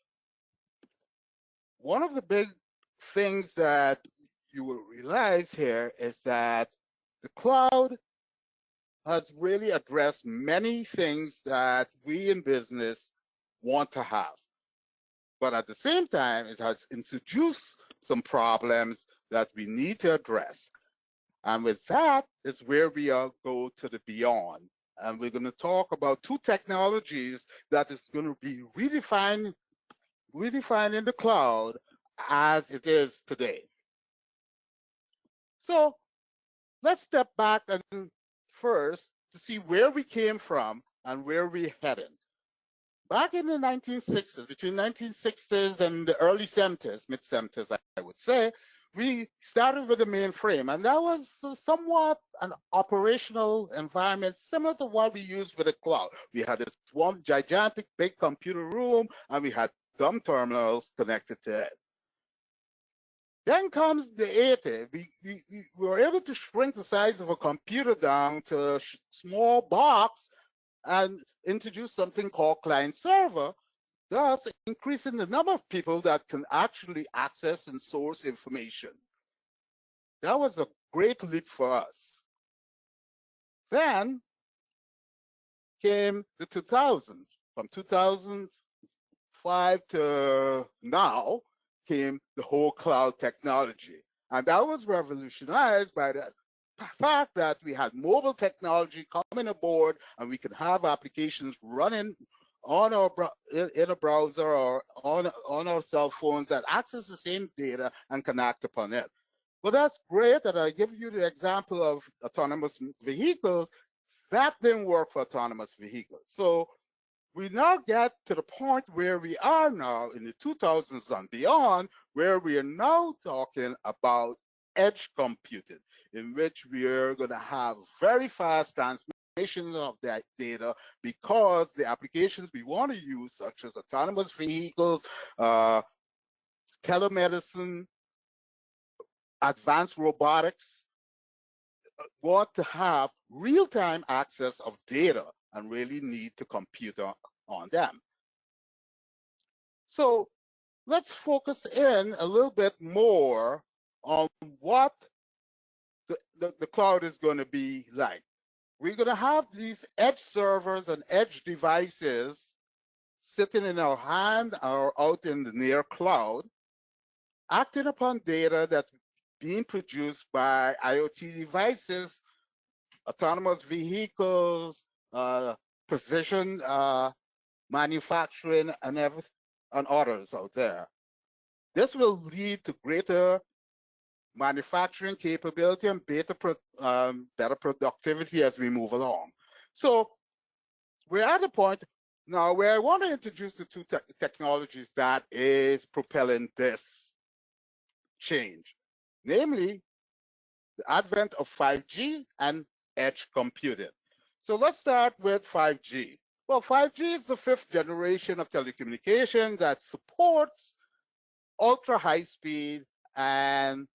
One of the big things that you will realize here is that the cloud has really addressed many things that we in business want to have. But at the same time, it has introduced some problems that we need to address. And with that is where we are go to the beyond. And we're going to talk about two technologies that is going to be redefining the cloud as it is today. So let's step back and first to see where we came from and where we're heading. Back in the 1960s, between 1960s and the early 70s, mid-70s, I would say, we started with a mainframe, and that was somewhat an operational environment similar to what we use with the cloud. We had this one gigantic big computer room, and we had dumb terminals connected to it. Then comes the 80s. We were able to shrink the size of a computer down to a small box and introduce something called client server, thus increasing the number of people that can actually access and source information. That was a great leap for us. Then came the 2000s. From 2005 to now came the whole cloud technology. And that was revolutionized by the fact that we had mobile technology coming aboard, and we could have applications running on our in a browser or on our cell phones that access the same data and can act upon it. Well, that's great that I give you the example of autonomous vehicles. That didn't work for autonomous vehicles. So we now get to the point where we are now in the 2000s and beyond, where we are now talking about edge computing, in which we are going to have very fast transmission of that data, because the applications we want to use, such as autonomous vehicles, telemedicine, advanced robotics, want to have real-time access of data and really need to compute on them. So let's focus in a little bit more on what the cloud is going to be like. We're going to have these edge servers and edge devices sitting in our hand or out in the near cloud, acting upon data that's being produced by IoT devices, autonomous vehicles, precision manufacturing, and others out there. This will lead to greater manufacturing capability and better productivity as we move along. So we're at a point now where I want to introduce the two technologies that is propelling this change, namely the advent of 5G and edge computing. So let's start with 5G. Well, 5G is the 5th generation of telecommunication that supports ultra high speed and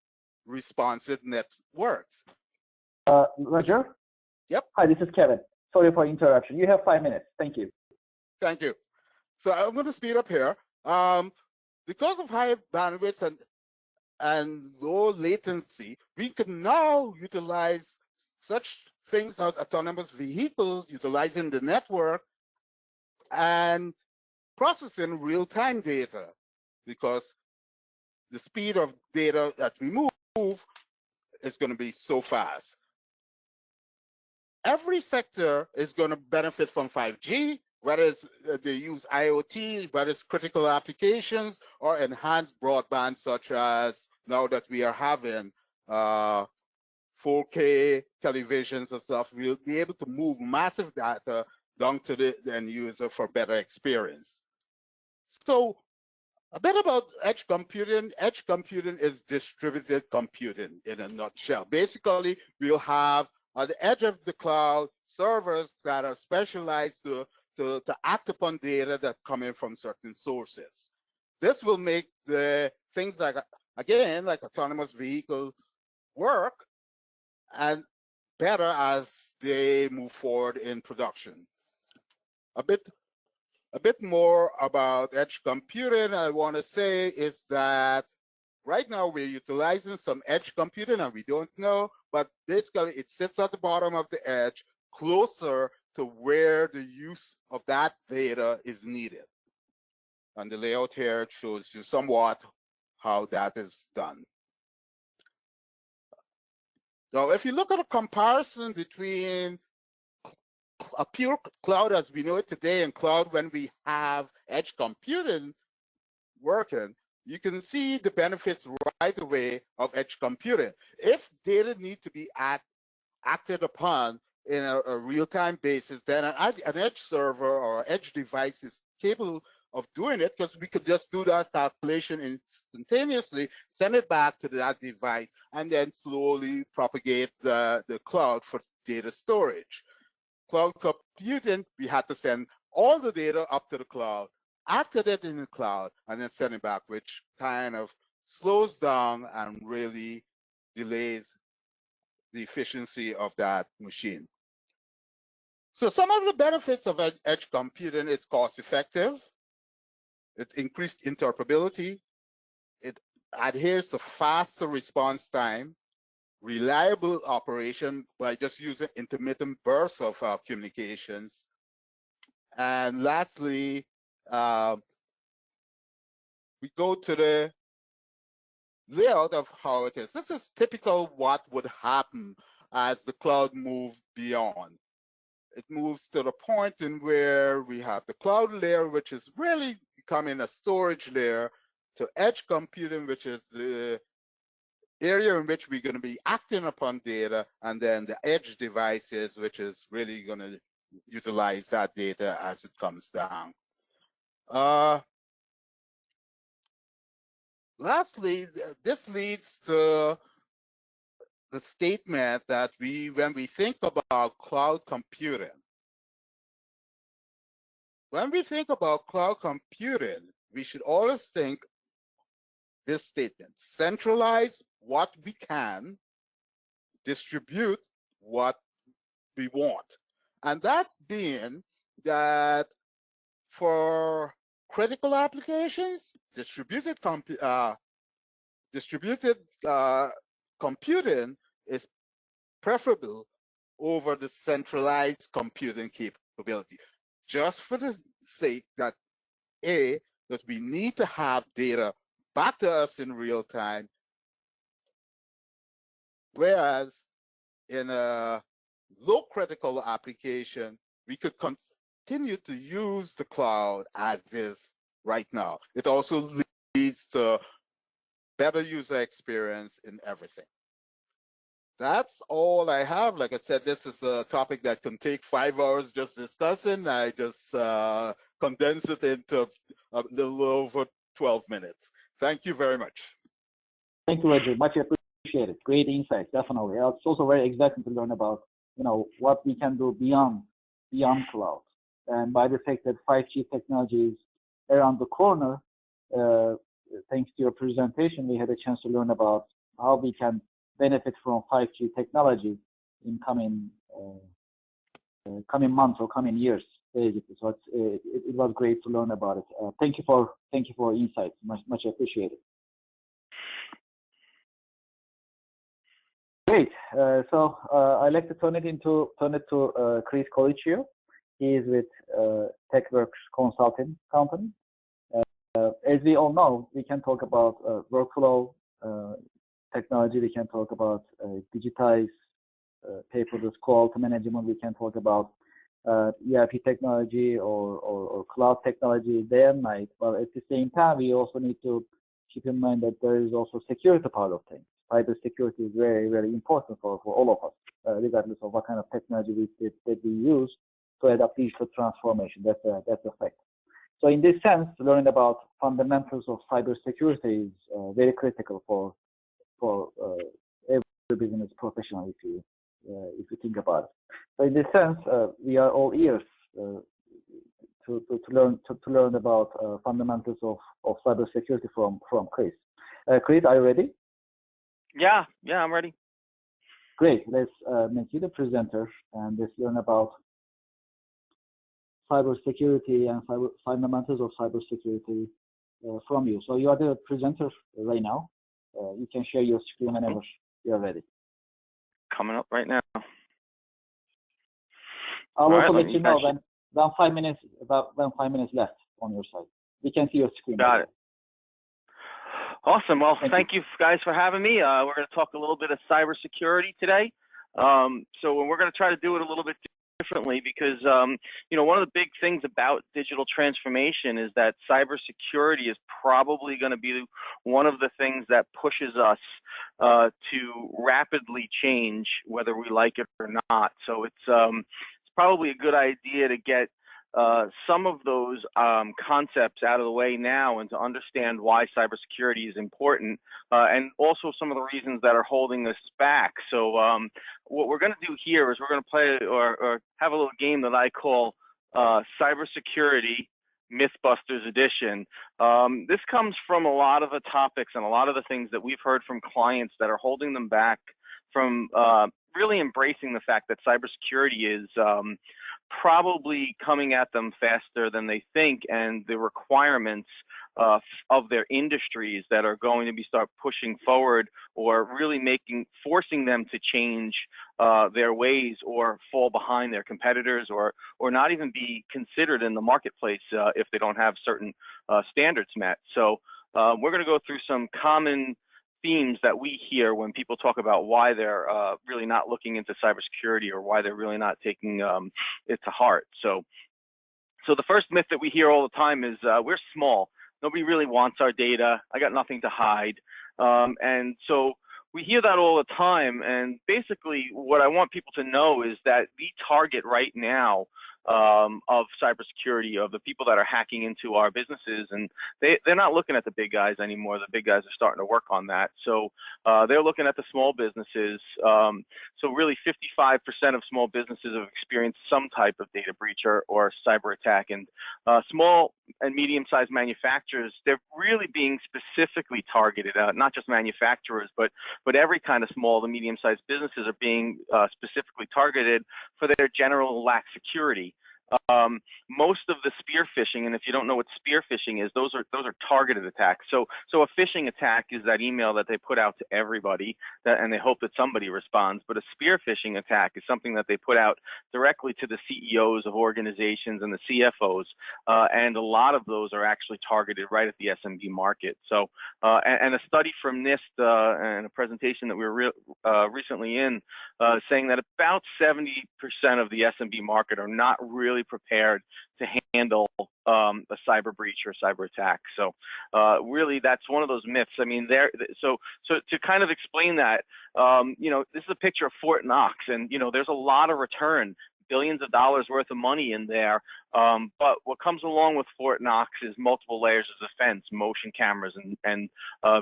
responsive networks. Roger? Yep. Hi, this is Kevin. Sorry for interruption. You have 5 minutes. Thank you. Thank you. So I'm going to speed up here. Because of high bandwidth and low latency, we can now utilize such things as autonomous vehicles, utilizing the network and processing real-time data, because the speed of data that we move is going to be so fast. Every sector is going to benefit from 5G, whether they use IoT, whether it's critical applications or enhanced broadband, such as now that we are having 4K televisions and stuff. We'll be able to move massive data down to the end user for better experience. So a bit about edge computing. Edge computing is distributed computing in a nutshell. Basically, we'll have on the edge of the cloud servers that are specialized to act upon data that come in from certain sources. This will make the things like, again, like autonomous vehicles work and better as they move forward in production. A bit more about edge computing I want to say is that right now we're utilizing some edge computing and we don't know, but basically it sits at the bottom of the edge closer to where the use of that data is needed. And the layout here shows you somewhat how that is done. So if you look at a comparison between a pure cloud as we know it today and cloud when we have edge computing working, you can see the benefits right away of edge computing. If data need to be acted upon in a real-time basis, then an edge server or edge device is capable of doing it, because we could just do that calculation instantaneously, send it back to that device, and then slowly propagate the cloud for data storage. Cloud computing, we had to send all the data up to the cloud, acted it in the cloud, and then send it back, which kind of slows down and really delays the efficiency of that machine. So some of the benefits of edge computing: it's cost effective, it increased interoperability, it adheres to faster response time, reliable operation by just using intermittent bursts of communications. And lastly, we go to the layout of how it is. This is typical what would happen as the cloud moves beyond. It moves to the point in where we have the cloud layer, which is really becoming a storage layer, to edge computing, which is the area in which we're going to be acting upon data, and then the edge devices, which is really going to utilize that data as it comes down. Lastly, this leads to the statement that when we think about cloud computing, we should always think this statement: centralize what we can, distribute what we want. And that being that for critical applications, distributed computing is preferable over the centralized computing capability, just for the sake that that we need to have data back to us in real time, whereas in a low critical application, we could continue to use the cloud as is right now. It also leads to better user experience in everything. That's all I have. Like I said, this is a topic that can take 5 hours just discussing. I just condensed it into a little over 12 minutes. Thank you very much. Thank you, Roger. Much appreciated. Great insights, definitely. It's also very exciting to learn about, what we can do beyond cloud. And by the fact that 5G technology is around the corner, thanks to your presentation, we had a chance to learn about how we can benefit from 5G technology in coming months or coming years, basically. So it was great to learn about it. Thank you for insights. Much appreciated. Great. So I'd like to turn it to Chris Colicchio. He is with TechWorks Consulting Company. As we all know, we can talk about workflow technology. We can talk about digitized paperless quality management. We can talk about ERP technology or cloud technology day and night. But at the same time, we also need to keep in mind that there is also security part of things. Cybersecurity is very, very important for all of us, regardless of what kind of technology that we use to adapt digital transformation. That's a fact. So in this sense, learning about fundamentals of cybersecurity is very critical for every business professional, if you think about it. So in this sense, we are all ears to learn about fundamentals of cybersecurity from Chris. Chris, are you ready? Yeah, I'm ready. Great. Let's make you the presenter and let's learn about cybersecurity and fundamentals of cybersecurity from you. So you are the presenter right now. You can share your screen whenever you're ready. Coming up right now. I'll also let you know when 5 minutes left on your side. We can see your screen. Got it. Awesome. Well, thank you guys for having me. We're going to talk a little bit of cybersecurity today. So we're going to try to do it a little bit differently because, one of the big things about digital transformation is that cybersecurity is probably going to be one of the things that pushes us to rapidly change, whether we like it or not. So it's probably a good idea to get some of those concepts out of the way now and to understand why cybersecurity is important and also some of the reasons that are holding us back. So what we're going to do here is we're going to play or have a little game that I call Cybersecurity Mythbusters Edition. This comes from a lot of the topics and a lot of the things that we've heard from clients that are holding them back from really embracing the fact that cybersecurity is probably coming at them faster than they think, and the requirements of their industries that are going to start pushing forward or really forcing them to change their ways or fall behind their competitors or not even be considered in the marketplace if they don't have certain standards met. So we're going to go through some common themes that we hear when people talk about why they're really not looking into cybersecurity or why they're really not taking it to heart. So the first myth that we hear all the time is we're small. Nobody really wants our data. I got nothing to hide. And so we hear that all the time. And basically what I want people to know is that the target right now of cybersecurity, of the people that are hacking into our businesses, and they're not looking at the big guys anymore. The big guys are starting to work on that. So they're looking at the small businesses. So really 55% of small businesses have experienced some type of data breach or cyber attack. And small and medium-sized manufacturers, they're really being specifically targeted, not just manufacturers, but every kind of small to medium-sized businesses are being specifically targeted for their general lack of security. Most of the spear phishing, and if you don't know what spear phishing is, those are targeted attacks. So a phishing attack is that email that they put out to everybody and they hope that somebody responds. But a spear phishing attack is something that they put out directly to the CEOs of organizations and the CFOs, and a lot of those are actually targeted right at the SMB market. So and a study from NIST and a presentation that we were recently in saying that about 70% of the SMB market are not really prepared to handle a cyber breach or cyber attack. So really that's one of those myths. I mean, so to kind of explain that, this is a picture of Fort Knox, and there's a lot of return, billions of dollars worth of money in there. But what comes along with Fort Knox is multiple layers of defense, motion cameras and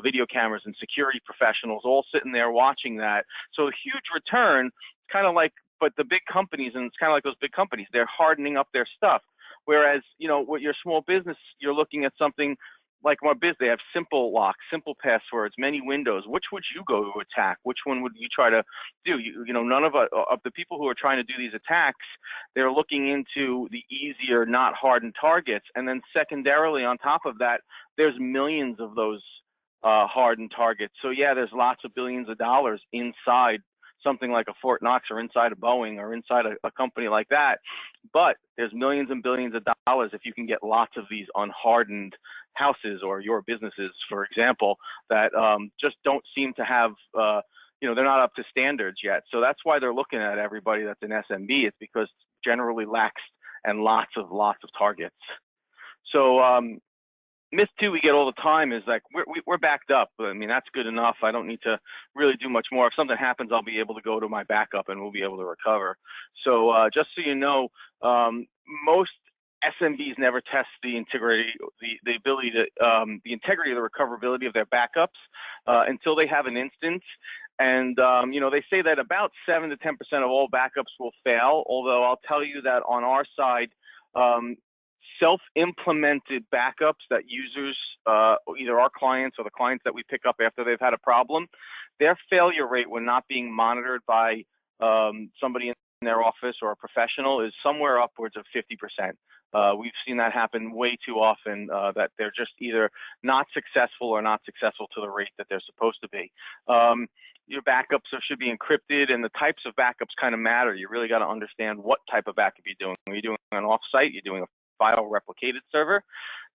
video cameras and security professionals all sitting there watching that. So a huge return, kind of like, but the big companies, and it's kind of like those big companies, they're hardening up their stuff. Whereas, with your small business, you're looking at something like my business. They have simple locks, simple passwords, many windows. Which would you go to attack? Which one would you try to do? None of the people who are trying to do these attacks, they're looking into the easier, not hardened targets. And then secondarily, on top of that, there's millions of those hardened targets. So yeah, there's lots of billions of dollars inside something like a Fort Knox or inside a Boeing or inside a company like that. But there's millions and billions of dollars if you can get lots of these unhardened houses or your businesses, for example, that just don't seem to have, they're not up to standards yet. So that's why they're looking at everybody that's an SMB. It's because generally lacks and lots of targets. So myth 2 we get all the time is like we're backed up. I mean, that's good enough. I don't need to really do much more. If something happens, I'll be able to go to my backup and we'll be able to recover. So just so you know, most SMBs never test the integrity, the ability to the integrity of the recoverability of their backups until they have an instance. And they say that about 7 to 10% of all backups will fail. Although I'll tell you that on our side, self-implemented backups that users, either our clients or the clients that we pick up after they've had a problem, their failure rate when not being monitored by somebody in their office or a professional is somewhere upwards of 50%. We've seen that happen way too often, that they're just either not successful or not successful to the rate that they're supposed to be. Your backups should be encrypted, and the types of backups kind of matter. You really got to understand what type of backup you're doing. Are you doing an offsite? You're doing a file replicated server?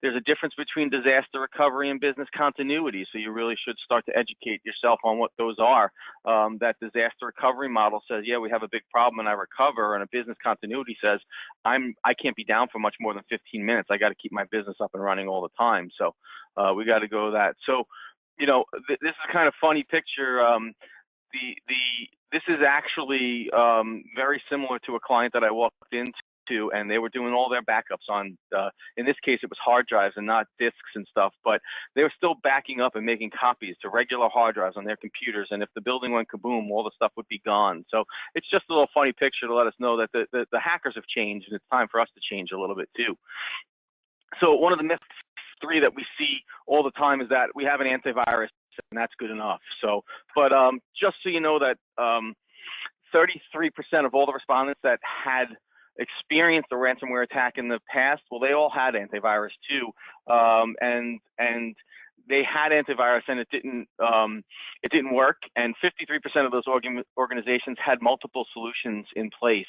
There's a difference between disaster recovery and business continuity, so you really should start to educate yourself on what those are. That disaster recovery model says, yeah, we have a big problem and I recover, and a business continuity says, I can't be down for much more than 15 minutes. I got to keep my business up and running all the time. So we got to go that. So, you know, this is a kind of funny picture. This is actually very similar to a client that I walked into, and they were doing all their backups on, in this case, it was hard drives and not disks and stuff, but they were still backing up and making copies to regular hard drives on their computers. And if the building went kaboom, all the stuff would be gone. So it's just a little funny picture to let us know that the hackers have changed, and it's time for us to change a little bit too. So one of the myths 3 that we see all the time is that we have an antivirus and that's good enough. So, but just so you know that 33% of all the respondents that had experienced a ransomware attack in the past, well, they all had antivirus too, and they had antivirus and it didn't work. And 53% of those organizations had multiple solutions in place.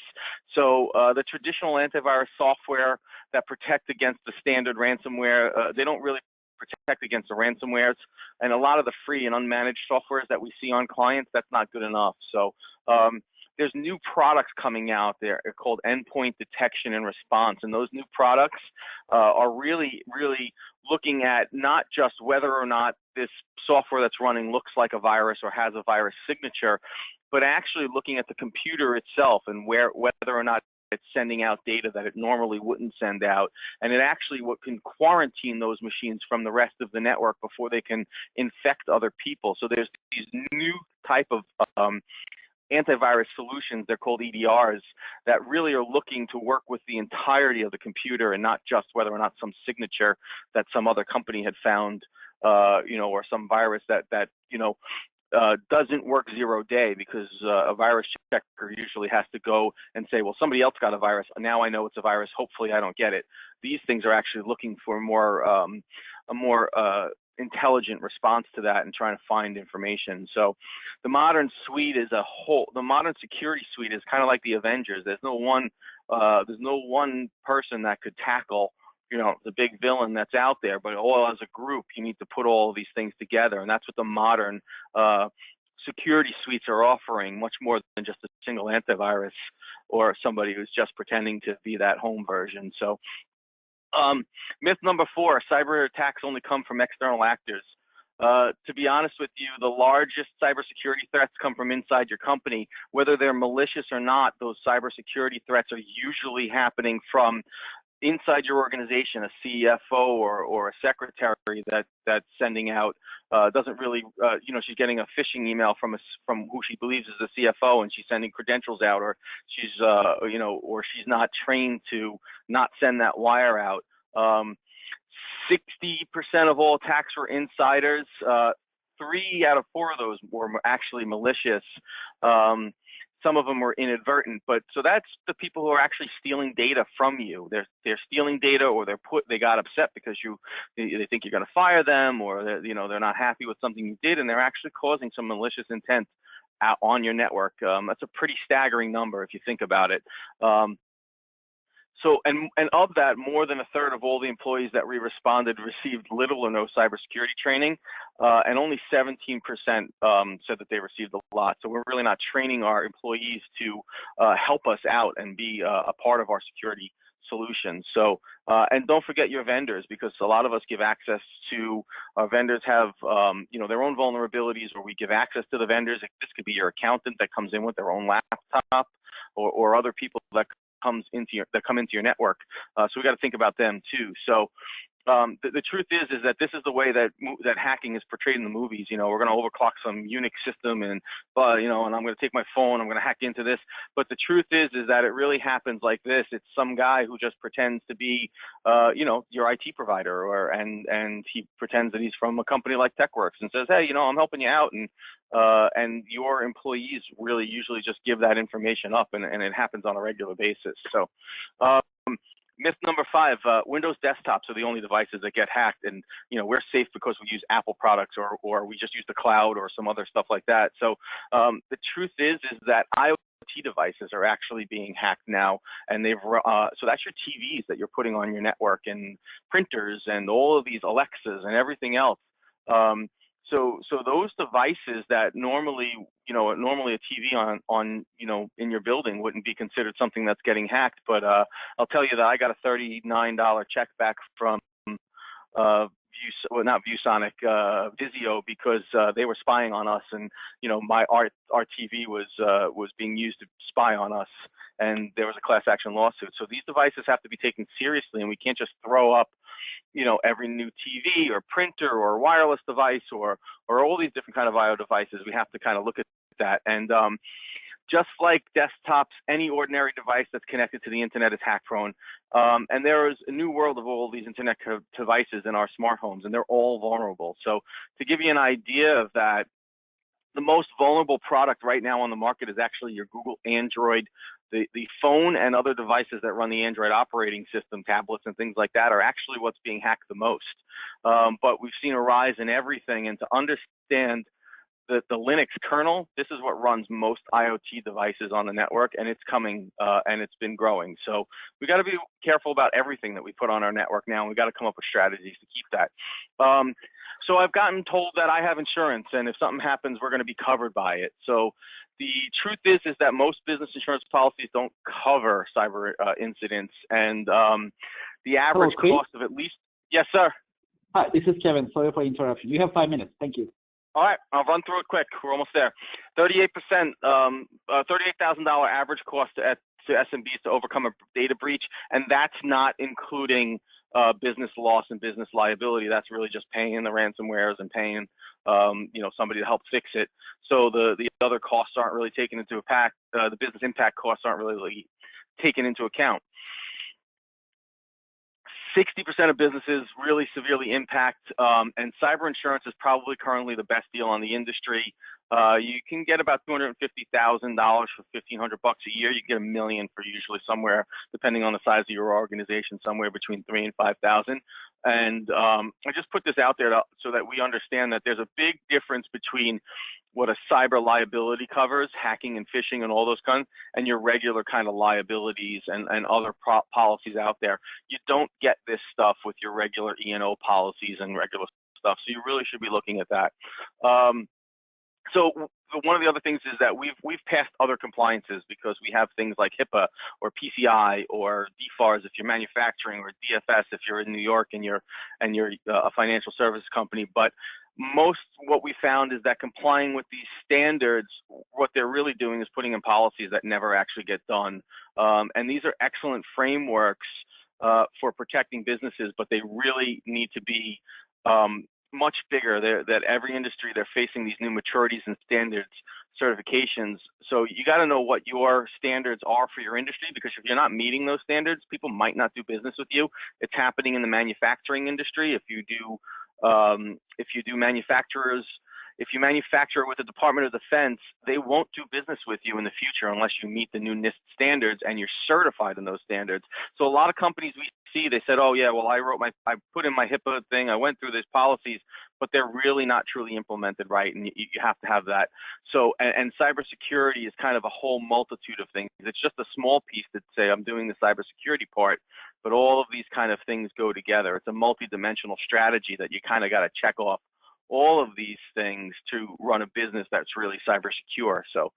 So the traditional antivirus software that protect against the standard ransomware, they don't really protect against the ransomwares, and a lot of the free and unmanaged softwares that we see on clients, that's not good enough. So there's new products coming out there called Endpoint Detection and Response, and those new products are really looking at not just whether or not this software that's running looks like a virus or has a virus signature, but actually looking at the computer itself and whether or not it's sending out data that it normally wouldn't send out, and it actually can quarantine those machines from the rest of the network before they can infect other people. So there's these new type of antivirus solutions, they're called EDRs, that really are looking to work with the entirety of the computer and not just whether or not some signature that some other company had found, you know, or some virus that you know, doesn't work 0 day, because a virus checker usually has to go and say, well, somebody else got a virus. Now I know it's a virus. Hopefully I don't get it. These things are actually looking for a more intelligent response to that and trying to find information. So the modern suite is the modern security suite is kind of like the Avengers. There's no one person that could tackle, you know, the big villain that's out there, but all as a group, you need to put all of these things together. And that's what the modern security suites are offering, much more than just a single antivirus or somebody who's just pretending to be that home version. So myth number 4, cyber attacks only come from external actors. To be honest with you, the largest cybersecurity threats come from inside your company. Whether they're malicious or not, those cybersecurity threats are usually happening from inside your organization. A CFO or a secretary that's sending out doesn't really, you know, she's getting a phishing email from who she believes is the CFO, and she's sending credentials out, or she's you know, or she's not trained to not send that wire out. 60% of all attacks were insiders. 3 out of 4 of those were actually malicious. Some of them were inadvertent, but so that's the people who are actually stealing data from you. They're stealing data, or they got upset because they think you're going to fire them, or they're not happy with something you did, and they're actually causing some malicious intent out on your network. That's a pretty staggering number if you think about it. So, and of that, more than 1/3 of all the employees that responded received little or no cybersecurity training, and only 17% said that they received a lot. So we're really not training our employees to help us out and be a part of our security solutions. So, and don't forget your vendors, because a lot of us give access to our vendors have, you know, their own vulnerabilities, or we give access to the vendors. This could be your accountant that comes in with their own laptop, or other people that come into your network. So we got to think about them too. So the truth is that this is the way that hacking is portrayed in the movies. You know, we're going to overclock some Unix system, and you know, and I'm going to take my phone, I'm going to hack into this. But the truth is that it really happens like this. It's some guy who just pretends to be, you know, your IT provider, and he pretends that he's from a company like TechWorks and says, hey, you know, I'm helping you out, and your employees really usually just give that information up, and it happens on a regular basis. So myth number 5, Windows desktops are the only devices that get hacked, and you know, we're safe because we use Apple products, or we just use the cloud or some other stuff like that. So the truth is that IoT IoT devices are actually being hacked now, and so that's your TVs that you're putting on your network, and printers, and all of these Alexas and everything else. So those devices that normally, normally a TV on in your building wouldn't be considered something that's getting hacked. But I'll tell you that I got a $39 check back from not ViewSonic, Vizio, because they were spying on us, and our TV was being used to spy on us, and there was a class action lawsuit. So these devices have to be taken seriously, and we can't just throw up every new TV or printer or wireless device or all these different kind of IO devices. We have to kind of look at that. And just like desktops, any ordinary device that's connected to the internet is hack prone. And there is a new world of all these internet devices in our smart homes, and they're all vulnerable. So to give you an idea of that, the most vulnerable product right now on the market is actually your Google Android. The phone and other devices that run the Android operating system, tablets and things like that, are actually what's being hacked the most. But we've seen a rise in everything, and to understand the Linux kernel, this is what runs most IoT devices on the network, and it's coming, and it's been growing. So we got to be careful about everything that we put on our network now, and we got to come up with strategies to keep that. So I've gotten told that I have insurance, and if something happens, we're going to be covered by it. So the truth is that most business insurance policies don't cover cyber incidents, and the average cost of at least. Yes, sir. Hi, this is Kevin. Sorry for interruption. You have 5 minutes. Thank you. All right, I'll run through it quick. We're almost there. 38%, $38,000 average cost to Smbs to overcome a data breach, and that's not including business loss and business liability. That's really just paying the ransomwares and paying somebody to help fix it. So the other costs aren't really taken into account. The business impact costs aren't really taken into account. 60% of businesses really severely impact, and cyber insurance is probably currently the best deal on the industry. You can get about $250,000 for $1,500 a year. You can get $1 million for usually somewhere, depending on the size of your organization, somewhere between $3,000 and $5,000. And I just put this out there so that we understand that there's a big difference between what a cyber liability covers, hacking and phishing and all those kinds, and your regular kind of liabilities and other policies out there. You don't get this stuff with your regular E&O policies and regular stuff, so you really should be looking at that. So one of the other things is that we've passed other compliances because we have things like HIPAA or PCI or DFARS if you're manufacturing, or DFS if you're in New York and you're a financial service company. But what we found is that complying with these standards, what they're really doing is putting in policies that never actually get done. And these are excellent frameworks for protecting businesses, but they really need to be much bigger. That every industry, they're facing these new maturities and standards certifications. So you got to know what your standards are for your industry, because if you're not meeting those standards, people might not do business with you. It's happening in the manufacturing industry. If you manufacture with the Department of Defense, they won't do business with you in the future unless you meet the new NIST standards and you're certified in those standards. So a lot of companies we see, they said, oh yeah, well I put in my HIPAA thing, I went through these policies, but they're really not truly implemented right, and you have to have that. So, and cybersecurity is kind of a whole multitude of things. It's just a small piece that say I'm doing the cybersecurity part, but all of these kind of things go together. It's a multi-dimensional strategy that you kind of got to check off all of these things to run a business that's really cyber secure. So,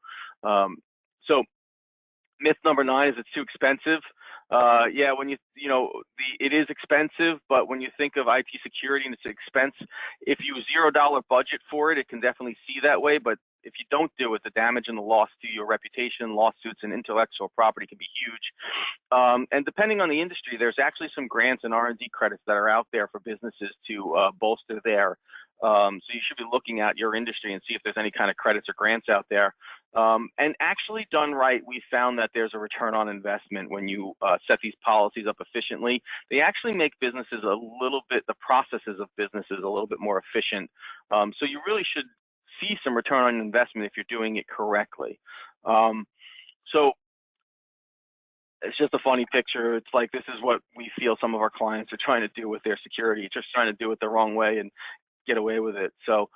myth number 9 is it's too expensive. Yeah, when it is expensive, but when you think of IT security and its expense, if you $0 budget for it, it can definitely see that way. But if you don't do it, the damage and the loss to your reputation, lawsuits, and intellectual property can be huge. And depending on the industry, there's actually some grants and R&D credits that are out there for businesses to bolster their. So you should be looking at your industry and see if there's any kind of credits or grants out there. And actually done right, we found that there's a return on investment when you set these policies up efficiently. They actually make businesses the processes of businesses a little bit more efficient. So you really should see some return on investment if you're doing it correctly. So it's just a funny picture. It's like, this is what we feel some of our clients are trying to do with their security, just trying to do it the wrong way and get away with it. So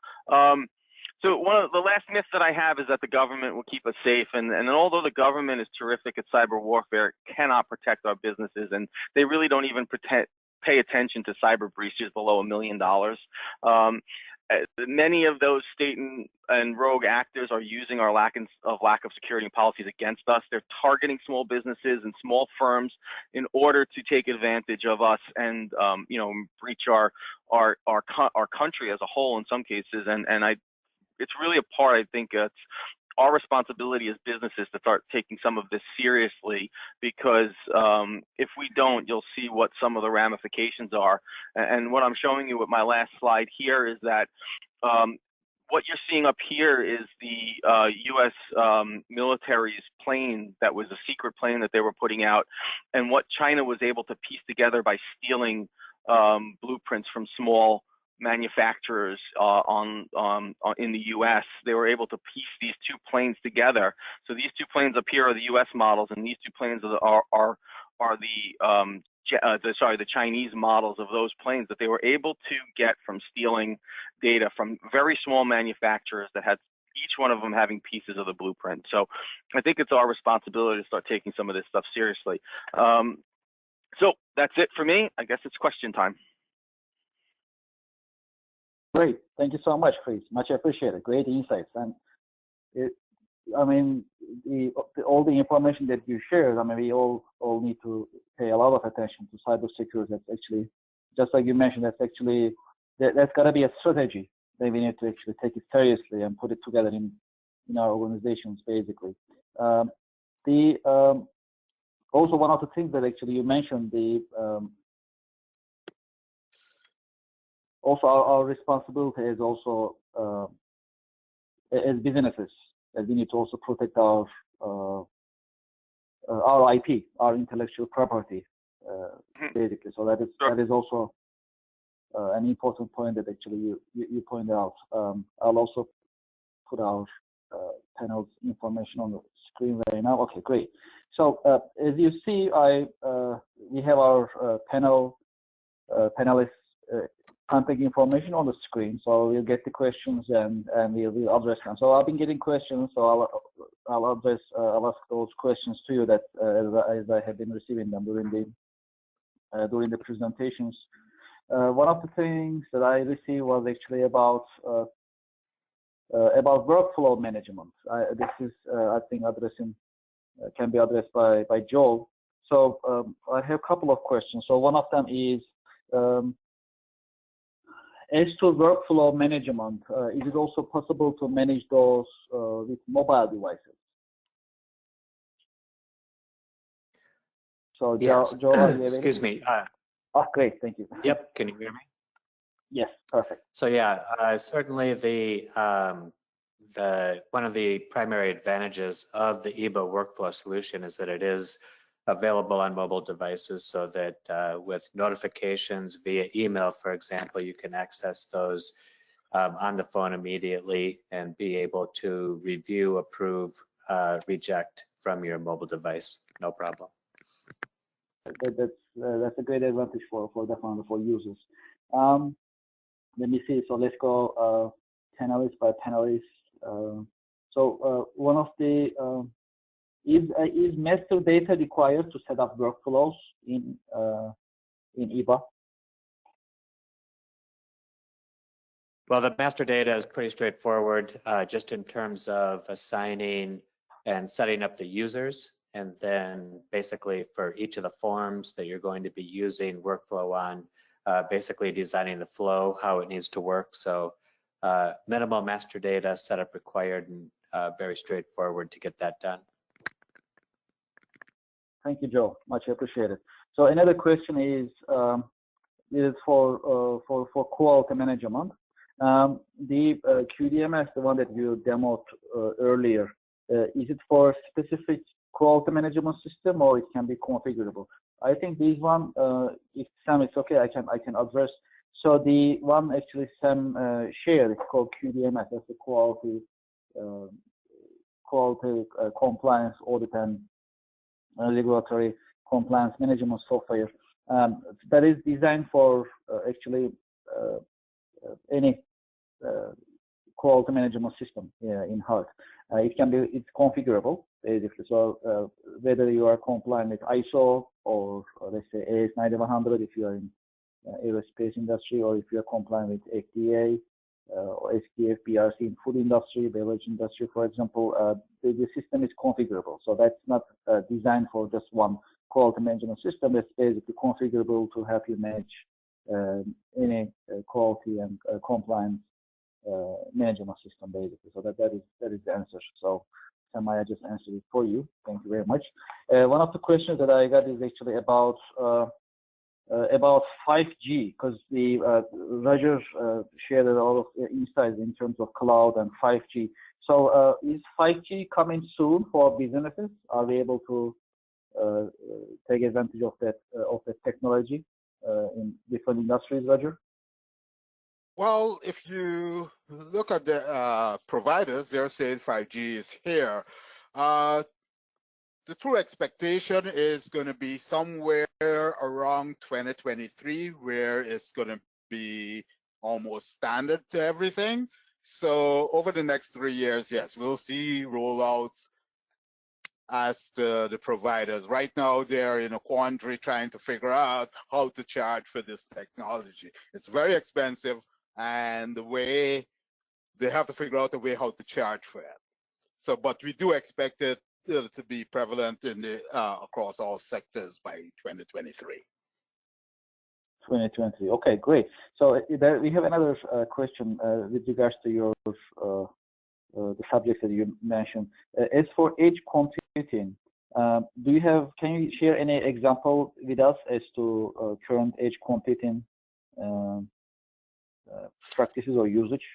So one of the last myths that I have is that the government will keep us safe, and although the government is terrific at cyber warfare, it cannot protect our businesses, and they really don't even pay attention to cyber breaches below $1 million. Many of those state and rogue actors are using our lack of security and policies against us. They're targeting small businesses and small firms in order to take advantage of us and breach our country as a whole in some cases. And it's really a part, I think, it's our responsibility as businesses to start taking some of this seriously, because if we don't, you'll see what some of the ramifications are. And what I'm showing you with my last slide here is that what you're seeing up here is the U.S. military's plane that was a secret plane that they were putting out, and what China was able to piece together by stealing blueprints from small manufacturers in the U.S. They were able to piece these two planes together. So these two planes up here are the U.S. models, and these two planes are the Chinese models of those planes that they were able to get from stealing data from very small manufacturers that had each one of them having pieces of the blueprint. So I think it's our responsibility to start taking some of this stuff seriously. So that's it for me. I guess it's question time. Great, thank you so much, Chris. Much appreciated. Great insights, and all the information that you shared. I mean, we all need to pay a lot of attention to cybersecurity. That's actually, just like you mentioned, that's got to be a strategy that we need to actually take it seriously and put it together in our organizations, basically. Also one of the things that actually you mentioned, also our responsibility is also as businesses, that we need to also protect our IP, our intellectual property, basically. So that is also an important point that actually you pointed out. I'll also put our panel's information on the screen right now. Okay, great. So as you see, we have our panelists contact information on the screen, so we'll get the questions and we'll address them. So I've been getting questions, so I'll ask those questions to you that as I have been receiving them during the presentations. One of the things that I received was actually about workflow management. This is I think can be addressed by Joel. So I have a couple of questions. So one of them is, as to workflow management, is it also possible to manage those with mobile devices? So, yes. Joel, excuse me. Oh, great, thank you. Yep, can you hear me? Yes, perfect. So yeah, certainly one of the primary advantages of the EBA workflow solution is that it is available on mobile devices, so that with notifications via email, for example, you can access those on the phone immediately and be able to review, approve, reject from your mobile device, no problem. That's a great advantage for definitely for users. Let me see. So let's go panelist by panelist. So one of the is master data required to set up workflows in EBA? Well, the master data is pretty straightforward, just in terms of assigning and setting up the users, and then basically for each of the forms that you're going to be using workflow on, basically designing the flow, how it needs to work. So minimal master data setup required, and very straightforward to get that done. Thank you, Joe. Much appreciated. So another question is for quality management. The QDMS, the one that you demoed earlier, is it for specific quality management system, or it can be configurable? I think this one, if Sam it's okay, I can address. So the one actually Sam shared, it's called QDMS. That's the quality compliance audit and regulatory compliance management software that is designed for actually any quality management system in heart. It's configurable basically. So whether you are compliant with ISO or let's say AS9100 if you are in aerospace industry, or if you are compliant with FDA or SKF, BRC in food industry, beverage industry, for example, the system is configurable. So that's not designed for just one quality management system. It's basically configurable to help you manage any quality and compliance management system, basically. So that is the answer. So Samaya just answered it for you. Thank you very much. One of the questions that I got is actually about 5G, because the Roger shared a lot of insights in terms of cloud and 5G. So is 5G coming soon for businesses? Are we able to take advantage of that technology in different industries, Roger? Well, if you look at the providers, they're saying 5G is here. The true expectation is going to be somewhere around 2023, where it's going to be almost standard to everything. So over the next 3 years, yes, we'll see rollouts as the providers. Right now, they're in a quandary trying to figure out how to charge for this technology. It's very expensive, and the way they have to figure out a way how to charge for it. So, but we do expect it to be prevalent in the across all sectors by 2023. 2023. Okay, great. So we have another question with regards to your the subjects that you mentioned. As for edge computing, can you share any example with us as to current edge computing practices or usage,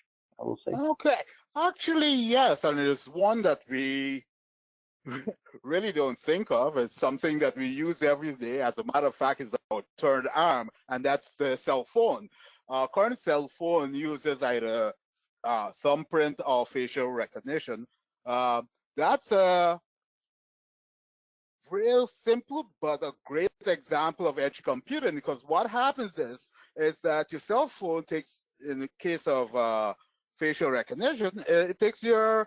I will say? Okay, actually, yes, and there's one that we really don't think of. It's something that we use every day. As a matter of fact, it's our third arm, and that's the cell phone. Current cell phone uses either thumbprint or facial recognition. That's a real simple but a great example of edge computing, because what happens is that your cell phone takes, in the case of facial recognition, it takes your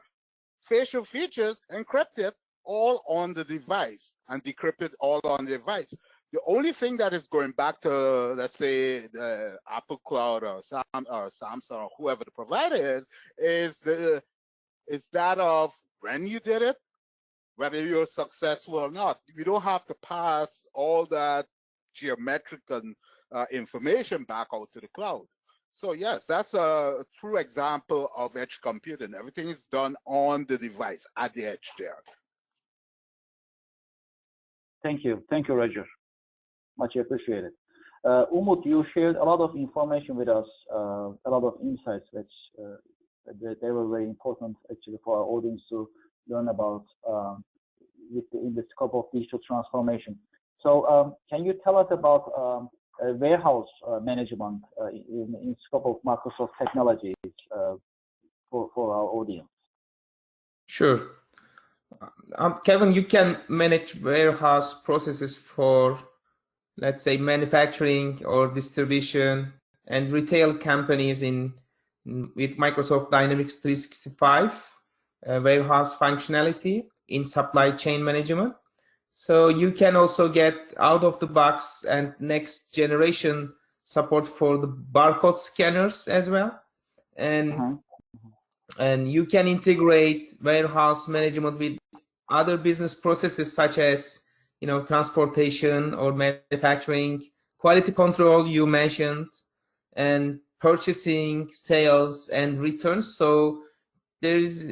facial features, encrypt it all on the device, and decrypt it all on the device. The only thing that is going back to, let's say, the Apple Cloud or Samsung or whoever the provider is that of when you did it, whether you're successful or not. You don't have to pass all that geometric and information back out to the cloud. So yes, that's a true example of edge computing. Everything is done on the device at the edge there. Thank you, Roger. Much appreciated. Umut, you shared a lot of information with us, a lot of insights, which they were very important actually for our audience to learn about in the scope of digital transformation. So can you tell us about warehouse management in scope of Microsoft technologies for our audience? Sure. Kevin, you can manage warehouse processes for, let's say, manufacturing or distribution and retail companies with Microsoft Dynamics 365 warehouse functionality in supply chain management. So you can also get out of the box and next generation support for the barcode scanners as well. And and you can integrate warehouse management with other business processes such as, transportation or manufacturing, quality control you mentioned, and purchasing, sales, and returns. So there's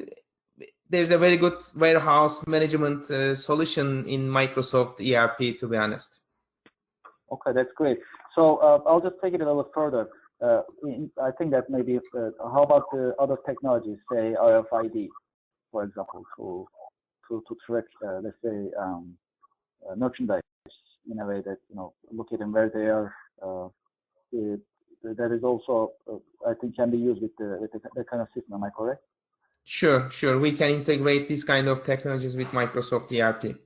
a very good warehouse management solution in Microsoft ERP, to be honest. Okay, that's great. So I'll just take it a little further. I think that maybe, how about the other technologies, say RFID, for example, to track, let's say, merchandise in a way that, locating where they are. That is also, I think, can be used with that kind of system. Am I correct? Sure. We can integrate these kind of technologies with Microsoft ERP.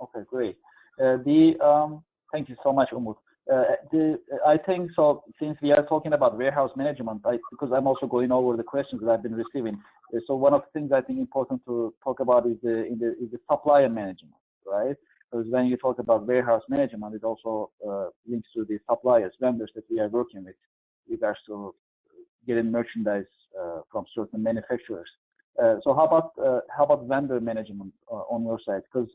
Okay, great. Thank you so much, Umut. I think so. Since we are talking about warehouse management, because I'm also going over the questions that I've been receiving. So one of the things I think important to talk about is the supplier management, right? Because when you talk about warehouse management, it also links to the suppliers, vendors that we are working with regards to getting merchandise from certain manufacturers. So how about vendor management on your side? Because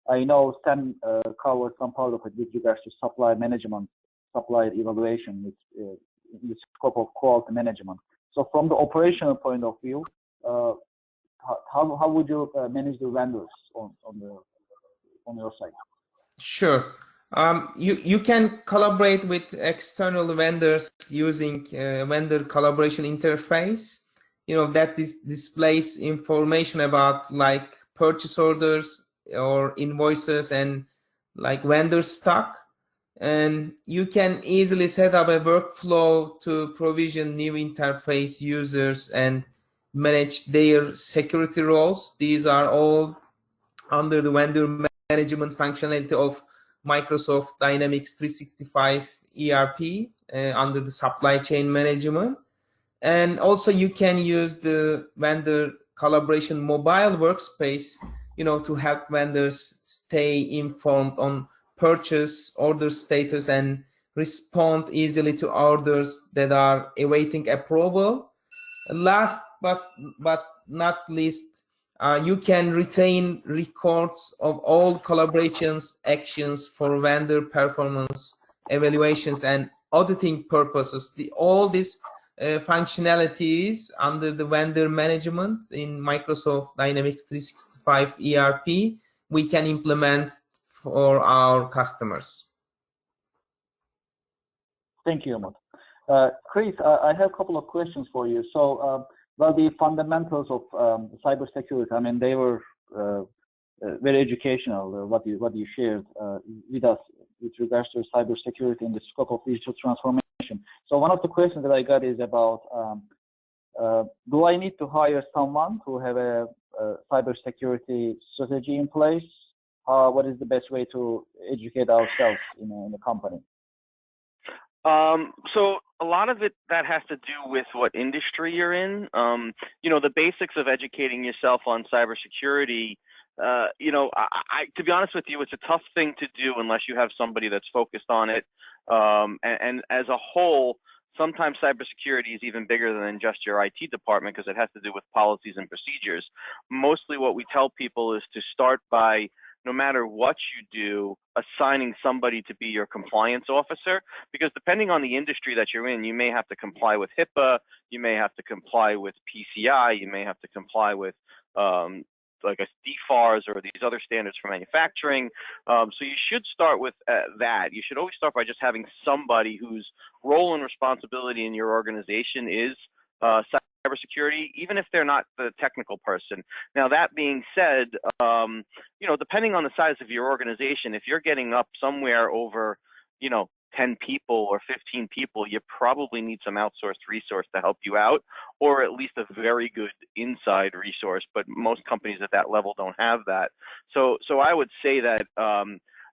I know Sam covered some part of it with regards to supply management, supplier evaluation, in the scope of quality management. So from the operational point of view, how would you manage the vendors on your side? Sure. You can collaborate with external vendors using vendor collaboration interface. That displays information about like purchase orders or invoices and like vendor stock. And you can easily set up a workflow to provision new interface users and manage their security roles. These are all under the vendor management functionality of Microsoft Dynamics 365 ERP under the supply chain management. And also you can use the vendor collaboration mobile workspace, to help vendors stay informed on purchase order status and respond easily to orders that are awaiting approval. Last but not least, you can retain records of all collaborations actions for vendor performance evaluations and auditing purposes. All these functionalities under the vendor management in Microsoft Dynamics 365 ERP we can implement for our customers. Thank you, Umut. Chris, I have a couple of questions for you. So, well, the fundamentals of cybersecurity, I mean, they were very educational, what you shared with us with regards to cybersecurity in the scope of digital transformation. So one of the questions that I got is about, do I need to hire someone to have a cybersecurity strategy in place? What is the best way to educate ourselves in the company? So a lot of it that has to do with what industry you're in. The basics of educating yourself on cybersecurity. To be honest with you, it's a tough thing to do unless you have somebody that's focused on it. And as a whole, sometimes cybersecurity is even bigger than just your IT department because it has to do with policies and procedures. Mostly what we tell people is to start by, no matter what you do, assigning somebody to be your compliance officer, because depending on the industry that you're in, you may have to comply with HIPAA, you may have to comply with PCI, you may have to comply with like a DFARS or these other standards for manufacturing. So you should start with that. You should always start by just having somebody whose role and responsibility in your organization is cybersecurity, even if they're not the technical person. Now, that being said, depending on the size of your organization, if you're getting up somewhere over, 10 people or 15 people, you probably need some outsourced resource to help you out, or at least a very good inside resource. But most companies at that level don't have that. So I would say that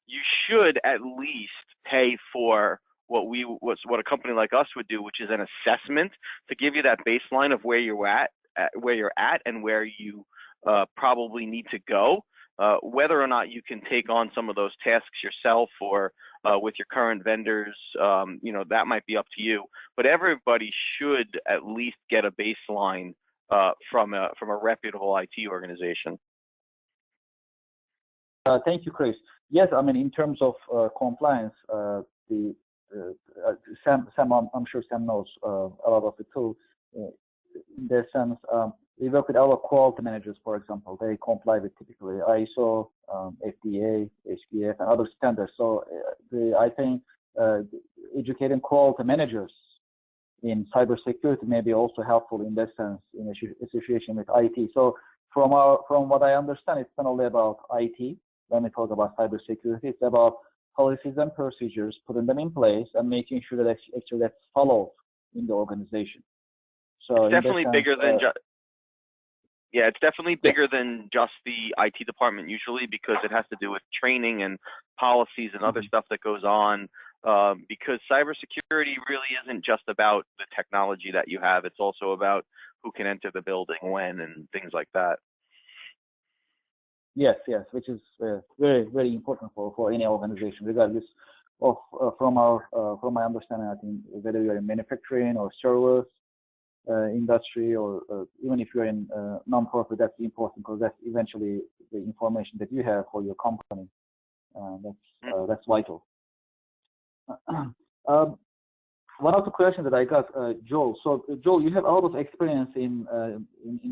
you should at least pay for what a company like us would do, which is an assessment to give you that baseline of where you're at and where you probably need to go. Whether or not you can take on some of those tasks yourself or with your current vendors, that might be up to you. But everybody should at least get a baseline from a reputable IT organization. Thank you, Chris. Yes, I mean, in terms of compliance, Sam, I'm sure Sam knows a lot of it too. In that sense, we work with our quality managers, for example. They comply with typically ISO, FDA, HPF, and other standards. So I think educating quality managers in cybersecurity may be also helpful in that sense in association with IT. So from what I understand, it's not only about IT when we talk about cybersecurity. It's about policies and procedures, putting them in place, and making sure that actually that's followed in the organization. So it's definitely bigger than just. Yeah, it's definitely bigger than just the IT department usually, because it has to do with training and policies and other stuff that goes on. because cybersecurity really isn't just about the technology that you have. It's also about who can enter the building when and things like that. Yes, which is very, very important for any organization, regardless of from my understanding. I think whether you're in manufacturing or service industry, or even if you're in non-profit, that's important because that's eventually the information that you have for your company. That's vital. One of the questions that I got, Joel. So, Joel, you have a lot of experience in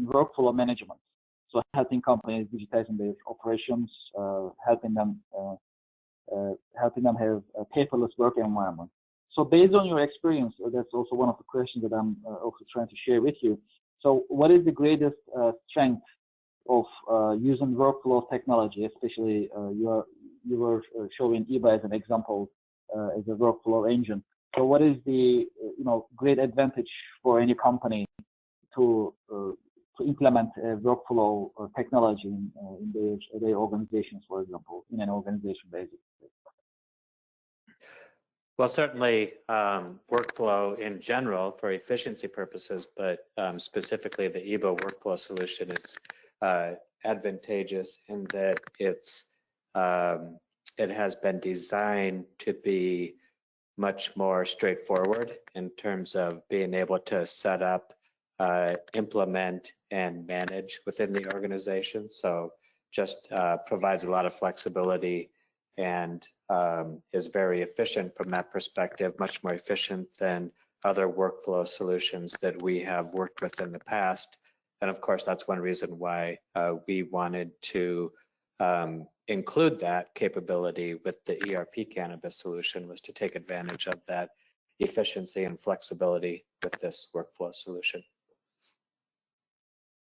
workflow management. So helping companies digitizing their operations, helping them have a paperless work environment. So based on your experience, that's also one of the questions that I'm also trying to share with you. So what is the greatest strength of using workflow technology, especially you were showing Eva as an example as a workflow engine. So what is the great advantage for any company to implement a workflow technology in their organizations, for example, in an organization basically? Well, certainly workflow in general for efficiency purposes, but specifically the Eva workflow solution is advantageous in that it has been designed to be much more straightforward in terms of being able to set up, implement, and manage within the organization. So just provides a lot of flexibility and is very efficient from that perspective, much more efficient than other workflow solutions that we have worked with in the past. And of course, that's one reason why we wanted to include that capability with the ERP Cannabis solution, was to take advantage of that efficiency and flexibility with this workflow solution.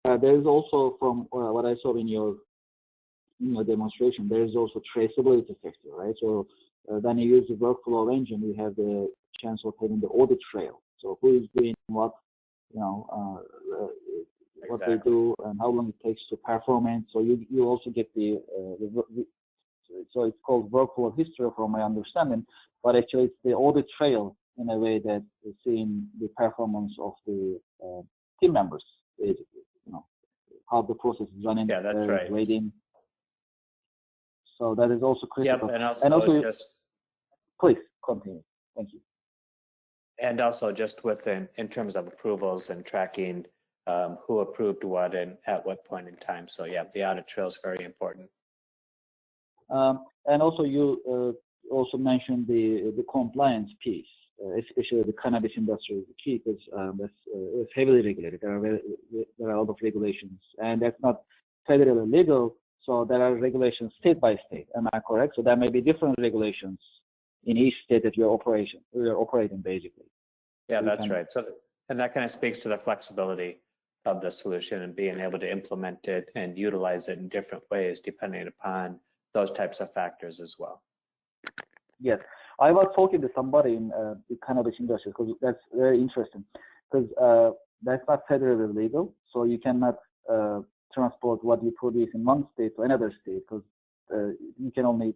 There is also, from what I saw in your demonstration, there is also traceability factor, right? So when you use the workflow engine, you have the chance of having the audit trail. So who is doing what, what they do and how long it takes to perform it. So you also get so it's called workflow history from my understanding, but actually it's the audit trail in a way that is seeing the performance of the team members, basically, how the process is running. Yeah, that's right. Waiting. So that is also critical. Yep, and also just please continue. Thank you. And also just within in terms of approvals and tracking who approved what and at what point in time. So yeah, the audit trail is very important. And also you also mentioned the compliance piece, especially the cannabis industry is the key because it's heavily regulated. There are a lot of regulations, and that's not federally legal. So there are regulations state by state. Am I correct? So there may be different regulations in each state that you're operating basically. Yeah, that's right. So and that kind of speaks to the flexibility of the solution and being able to implement it and utilize it in different ways depending upon those types of factors as well. Yes, I was talking to somebody in the cannabis industry because that's very interesting because that's not federally legal, so you cannot transport what you produce in one state to another state because you can only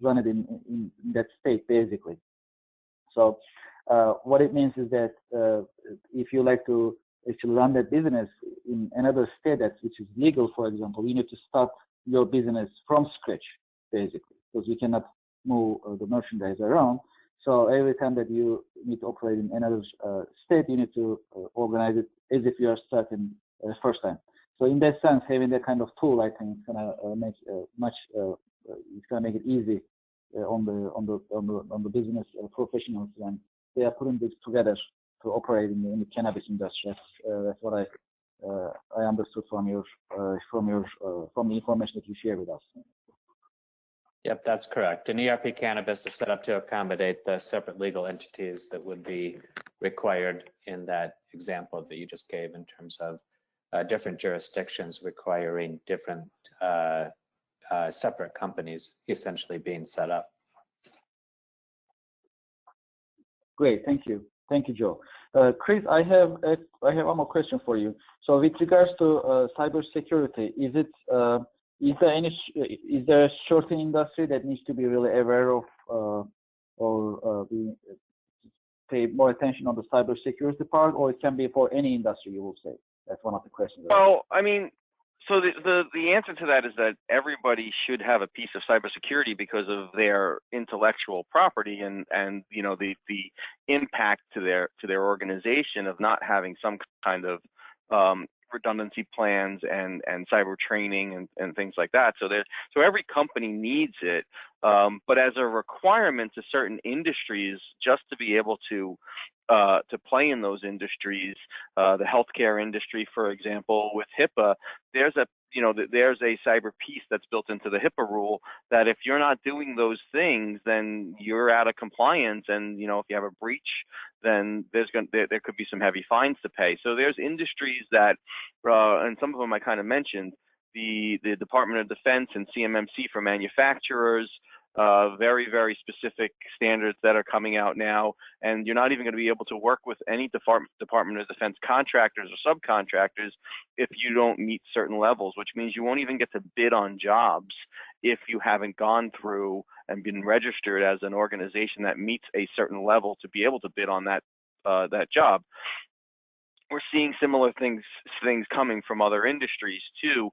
run it in that state basically. So what it means is that if you like to actually run that business in another state which is legal, for example, you need to start your business from scratch basically because you cannot move the merchandise around. So every time that you need to operate in another state, you need to organize it as if you are starting first time. So in that sense, having that kind of tool, I think, is gonna make it's gonna make it easy on the business professionals when they are putting this together to operate in the cannabis industry. That's what I understood from the information that you shared with us. Yep, that's correct. And ERP Cannabis is set up to accommodate the separate legal entities that would be required in that example that you just gave in terms of different jurisdictions requiring different separate companies essentially being set up. Great, thank you, Joe. Chris, I have one more question for you. So with regards to cybersecurity, is there a certain industry that needs to be really aware of or pay more attention on the cybersecurity part, or it can be for any industry, you will say? That's one of the questions. Well, I mean, so the answer to that is that everybody should have a piece of cybersecurity because of their intellectual property and you know the impact to their organization of not having some kind of redundancy plans and cyber training and things like that. So every company needs it, but as a requirement to certain industries, just to be able to play in those industries, the healthcare industry, for example, with HIPAA, there's a cyber piece that's built into the HIPAA rule that if you're not doing those things, then you're out of compliance, and you know if you have a breach, then there could be some heavy fines to pay. So there's industries that, and some of them I kind of mentioned, the Department of Defense and CMMC for manufacturers. Very, very specific standards that are coming out now, and you're not even going to be able to work with any Department of Defense contractors or subcontractors if you don't meet certain levels, which means you won't even get to bid on jobs if you haven't gone through and been registered as an organization that meets a certain level to be able to bid on that job. We're seeing similar things coming from other industries too,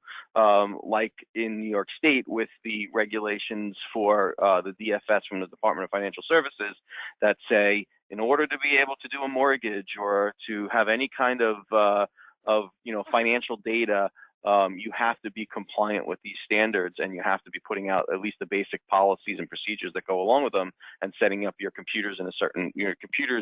like in New York State with the regulations for the DFS from the Department of Financial Services that say in order to be able to do a mortgage or to have any kind of financial data, you have to be compliant with these standards, and you have to be putting out at least the basic policies and procedures that go along with them, and setting up your computers in a certain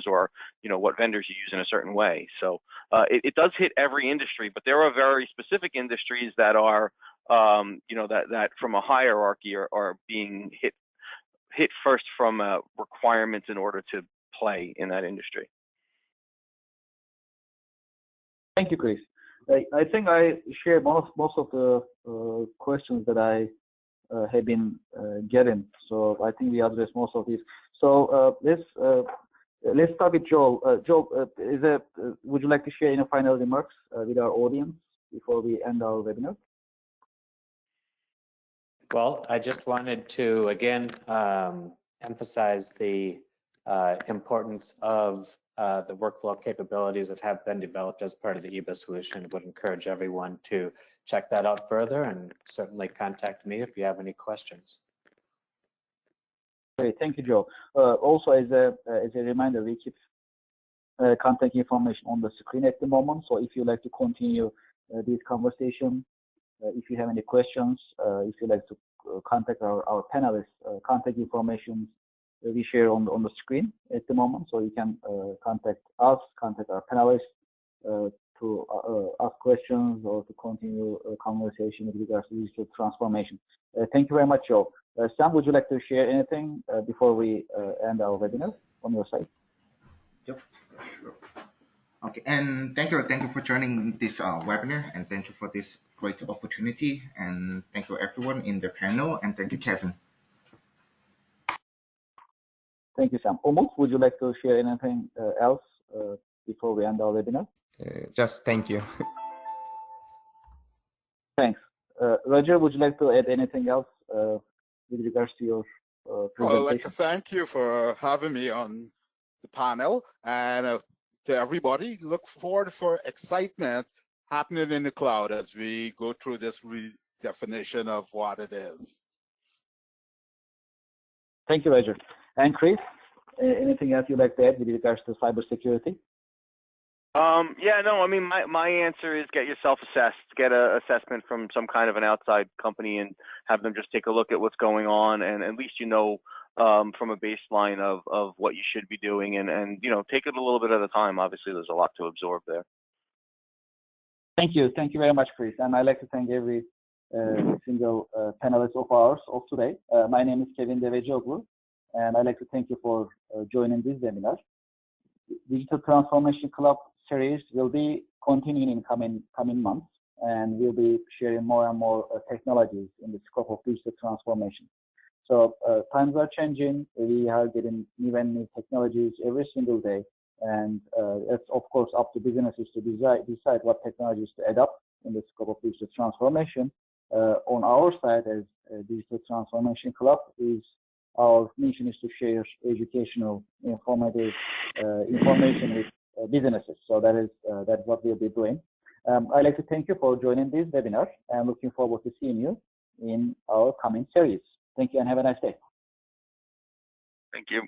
or what vendors you use in a certain way. So it does hit every industry, but there are very specific industries that are that from a hierarchy are being hit first from requirements in order to play in that industry. Thank you, Chris. I think I shared most of the questions that I have been getting. So I think we addressed most of these. So let's start with Joel. Joel, would you like to share any final remarks with our audience before we end our webinar? Well, I just wanted to again emphasize the importance of the workflow capabilities that have been developed as part of the Eva solution. Would encourage everyone to check that out further, and certainly contact me if you have any questions. Great, thank you, Joe. Also, as a reminder, we keep contact information on the screen at the moment. So if you'd like to continue this conversation, if you have any questions, if you'd like to contact our panelists, contact information we share on the screen at the moment, so you can contact us, contact our panelists to ask questions or to continue a conversation with regards to digital transformation. Thank you very much, Joe. Sam, would you like to share anything before we end our webinar on your side? Yep, sure. Okay, and thank you for joining this webinar, and thank you for this great opportunity, and thank you everyone in the panel, and thank you, Kevin. Thank you, Sam. Umut, would you like to share anything else before we end our webinar? Just thank you. Thanks. Roger, would you like to add anything else with regards to your presentation? I'd like to thank you for having me on the panel, and to everybody, look forward for excitement happening in the cloud as we go through this redefinition of what it is. Thank you, Roger. And Chris, anything else you'd like to add with regards to cybersecurity? Yeah, no, I mean, my answer is get yourself assessed, get an assessment from some kind of an outside company and have them just take a look at what's going on, and at least from a baseline of what you should be doing, and take it a little bit at a time. Obviously, there's a lot to absorb there. Thank you very much, Chris, and I'd like to thank every single panelist of ours of today. My name is Kevin Devecioglu, and I'd like to thank you for joining this webinar. Digital Transformation Club series will be continuing in coming months, and we'll be sharing more and more technologies in the scope of digital transformation. So times are changing. We are getting new technologies every single day, and it's of course up to businesses to decide what technologies to adopt in the scope of digital transformation. On our side, as Digital Transformation Club is our mission is to share educational, informative information with businesses. So that's what we'll be doing. I'd like to thank you for joining this webinar and looking forward to seeing you in our coming series. Thank you and have a nice day. Thank you.